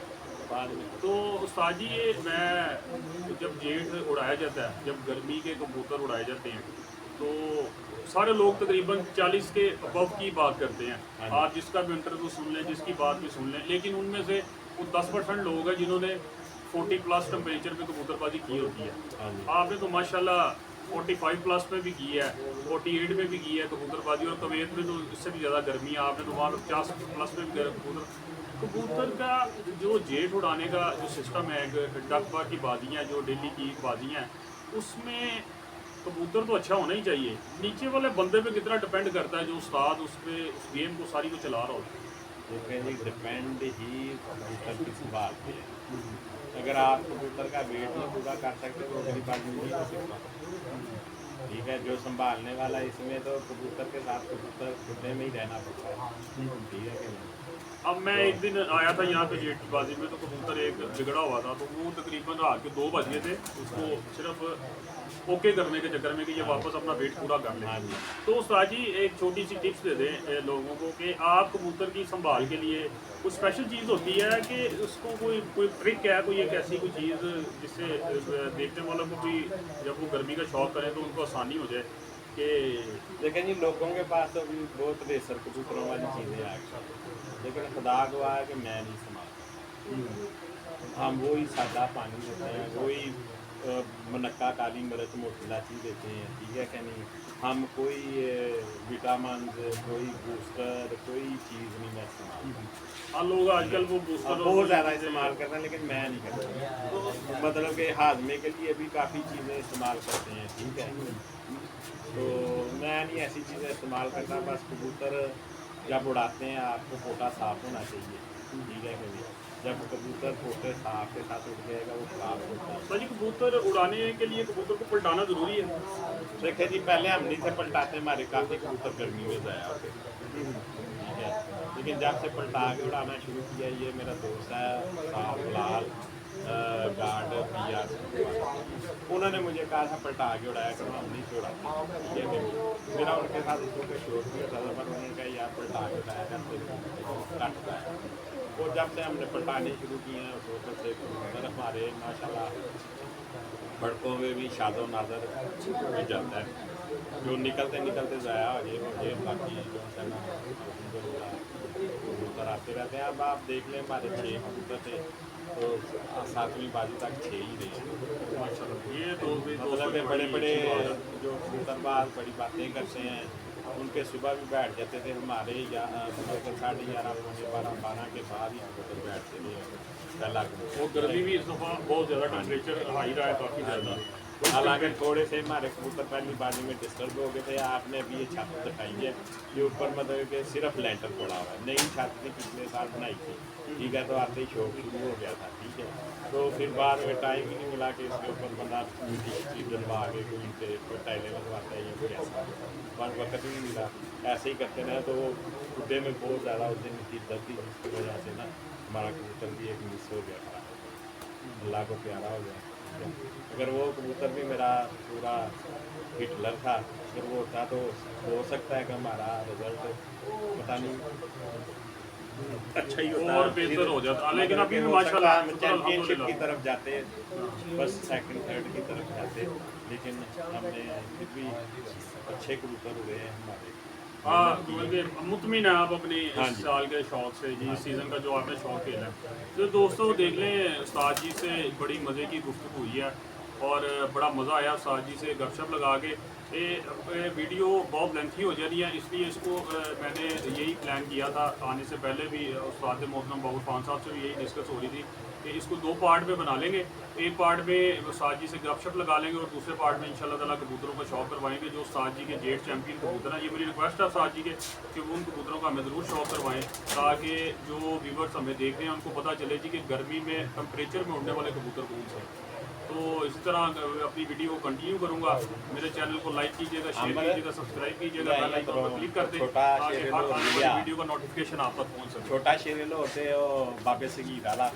बाद में तो उस्ताद जी ये मैं जब जेठ उड़ाया जाता है, जब गर्मी के कबूतर उड़ाए जाते हैं, तो सारे लोग तकरीबन 40 के अबव की बात करते हैं। आप जिसका भी इंटरव्यू सुन लें, जिसकी बात भी सुन लें, लेकिन उनमें से वो 10% लोग हैं जिन्होंने 40+ टेम्परेचर पे कबूतरबाजी की होती है। हाँ जी। आपने तो माशाल्लाह 45+ में भी की है, 48 में भी की है कबूतरबाजी, और कुवैत में तो इससे भी ज़्यादा गर्मी है, आपने तो वहाँ पे 50+ में भी कबूतर का जो जेट उड़ाने का जो सिस्टम है, डक बार की बाजियाँ जो डेली की बाजियाँ हैं, उसमें कबूतर तो अच्छा होना ही चाहिए। नीचे वाले बंदे पे कितना डिपेंड करता है जो उस्ताद उस पे उस गेम को सारी को चला रहा होता है। देखें जी, डिपेंड ही कबूतर की संभाल पे है। अगर आप कबूतर का वेट नहीं पूरा कर सकते तो अगली बार नहीं हो सकता, ठीक है। जो संभालने वाला इसमें तो कबूतर के साथ कबूतर खुदे में ही रहना पड़ता है, ठीक है कि नहीं। अब मैं एक दिन आया था यहाँ पे जेट की बाजी में, तो कबूतर एक बिगड़ा हुआ था, तो वो तकरीबन रात के 2 बज गए थे, उसको सिर्फ ओके करने के चक्कर में कि ये वापस अपना वेट पूरा कर ले। हाँ जी। तो उस्ताद जी एक छोटी सी टिप्स दे दें लोगों को कि आप कबूतर की संभाल के लिए कुछ स्पेशल चीज़ होती है कि उसको कोई कोई ट्रिक है, कोई एक ऐसी कोई चीज़ जिससे देखने वालों को भी जब वो गर्मी का शौक करें तो उनको आसानी हो जाए कि लेकिन जी लोगों के पास तो अभी बहुत रेसर कबूतरों वाली चीज़ें आ गई, लेकिन खुदा गवाह है कि मैं नहीं संभालता। हम वही सादा पानी देते हैं, वही मुनक्का, काली मिर्च, मोटी इलायची देते हैं, ठीक है कि नहीं। हम कोई विटामिन, कोई बूस्टर, कोई चीज़ नहीं मैं इस्तेमाल। हाँ लोग आजकल वो बूस्टर बहुत ज़्यादा इस्तेमाल करते हैं, लेकिन मैं नहीं करता। तो मतलब कि हाजमे के लिए भी काफ़ी चीज़ें इस्तेमाल करते हैं, ठीक है। तो मैं नहीं ऐसी चीज़ें इस्तेमाल करता। बस कबूतर जब उड़ाते हैं आपको पोटा साफ होना चाहिए, ठीक है कि नहीं। जब कबूतर पोटे साफ के साथ उड़ जाएगा वो खराब होता है। सर जी कबूतर उड़ाने के लिए कबूतर को पलटाना ज़रूरी है। देखिए जी, पहले हम नहीं थे पलटाते, हमारे काफ़ी कबूतर गर्मी में ज़ाया होते, ठीक है। लेकिन जब से पलटा के उड़ाना शुरू किया, ये मेरा दोस्त है साहब लाल गार्ड PR, उन्होंने मुझे कहा था पलटा के उड़ाया करो, हम नहीं से उड़ाते, ठीक है कि मेरा उनके साथ उसको कोई शौक नहीं होता था, पर उन्होंने कहा यार पलटा के उड़ाया करते कटता है। और जब से हमने पलटाने शुरू किए हैं उस वक्त से कबूतर हमारे माशाल्लाह सड़कों में भी शादो नाजर हो जाता है, जो निकलते निकलते ज़ाया हो जाए बाकी जो है ना कबूतर आते रहते हैं। अब आप देख लें हमारे 6 कबूतर थे, तो 7वीं बाजी तक 6 ही रहे। माशाल्लाह ये तो भी मतलब कि बड़े बड़े जो कबूतरबाज बड़ी बातें करते हैं, उनके सुबह भी बैठ जाते थे हमारे मतलब 11:30 पौने 12 के बाद ही कबूतर बैठते थे पहला कबूतर। और गर्मी भी इस दफ़ा बहुत ज़्यादा टेम्परेचर हाई रहा है काफ़ी ज़्यादा। हालांकि थोड़े से हमारे कबूतर पहली बारी में डिस्टर्ब हो गए थे। आपने अभी ये छत दिखाई है, ये ऊपर मतलब कि सिर्फ लेंटर पड़ा हुआ है, नई छत थी पिछले साल बनाई थी, ठीक है। तो आते ही शौक शुरू हो गया था, ठीक है। तो फिर बाद में टाइम ही नहीं मिला कि इसके ऊपर बंदा मिट्टी डलवा के कोई टाइलें लगवाता है या कोई ऐसा, पर वक्त ही नहीं मिला। ऐसे ही करते रहे तो खुडे में बहुत ज़्यादा उस दिन मिट्टी दलती, जिसकी वजह से ना हमारा कबूतर भी एक मिस हो गया था, अल्लाह को प्यारा हो गया। अगर वो कबूतर भी मेरा पूरा हिटलर था, अगर वो होता तो हो सकता है कि हमारा रिजल्ट पता नहीं अच्छा ही होता, और बेहतर हो जाता, लेकिन अभी भी हो माशाल्लाह सकता है चैंपियनशिप की तरफ जाते, फर्स्ट सेकंड थर्ड की तरफ जाते, लेकिन हमने फिर भी अच्छे कबूतर हुए हैं हमारे। हाँ, बल्कि मुतमिन है आप अपनी हाँ इस जी। साल के शौक से जी, इस सीज़न का जो आपने शौक खेला है। तो दोस्तों देख लें, उस्ताद जी से बड़ी मज़े की गुफ्तगू हुई है और बड़ा मज़ा आया उस्ताद जी से गपशप लगा के। ये वीडियो बहुत लेंथी हो जा रही है, इसलिए इसको मैंने यही प्लान किया था आने से पहले भी। उस्ताद मोहतरम बाबू खान साहब से भी यही डिस्कस हो रही थी कि इसको 2 पार्ट में बना लेंगे। एक पार्ट में उस्ताद जी से गपशप लगा लेंगे और दूसरे पार्ट में इंशाल्लाह ताला कबूतरों का शौक करवाएंगे। जो उस्ताद जी के जेट चैंपियन कबूतर हैं, ये मेरी रिक्वेस्ट है उस्ताद जी के कि वो उन कबूतरों का हमें ज़रूर शौक करवाएं, ताकि जो व्यूवर्स हमें देख रहे हैं उनको पता चले जी कि गर्मी में टेम्परेचर में उड़ने वाले कबूतर कौन से हैं। तो इसी तरह अपनी वीडियो को कंटिन्यू करूंगा। मेरे चैनल को लाइक कीजिएगा, शेयर कीजिएगा, सब्सक्राइब कीजिएगा, बेल आइकन पर क्लिक कर दें ताकि हर आने वाली वीडियो का नोटिफिकेशन आप तक पहुंच सके। छोटा शेर होते बाबे सगीर वाला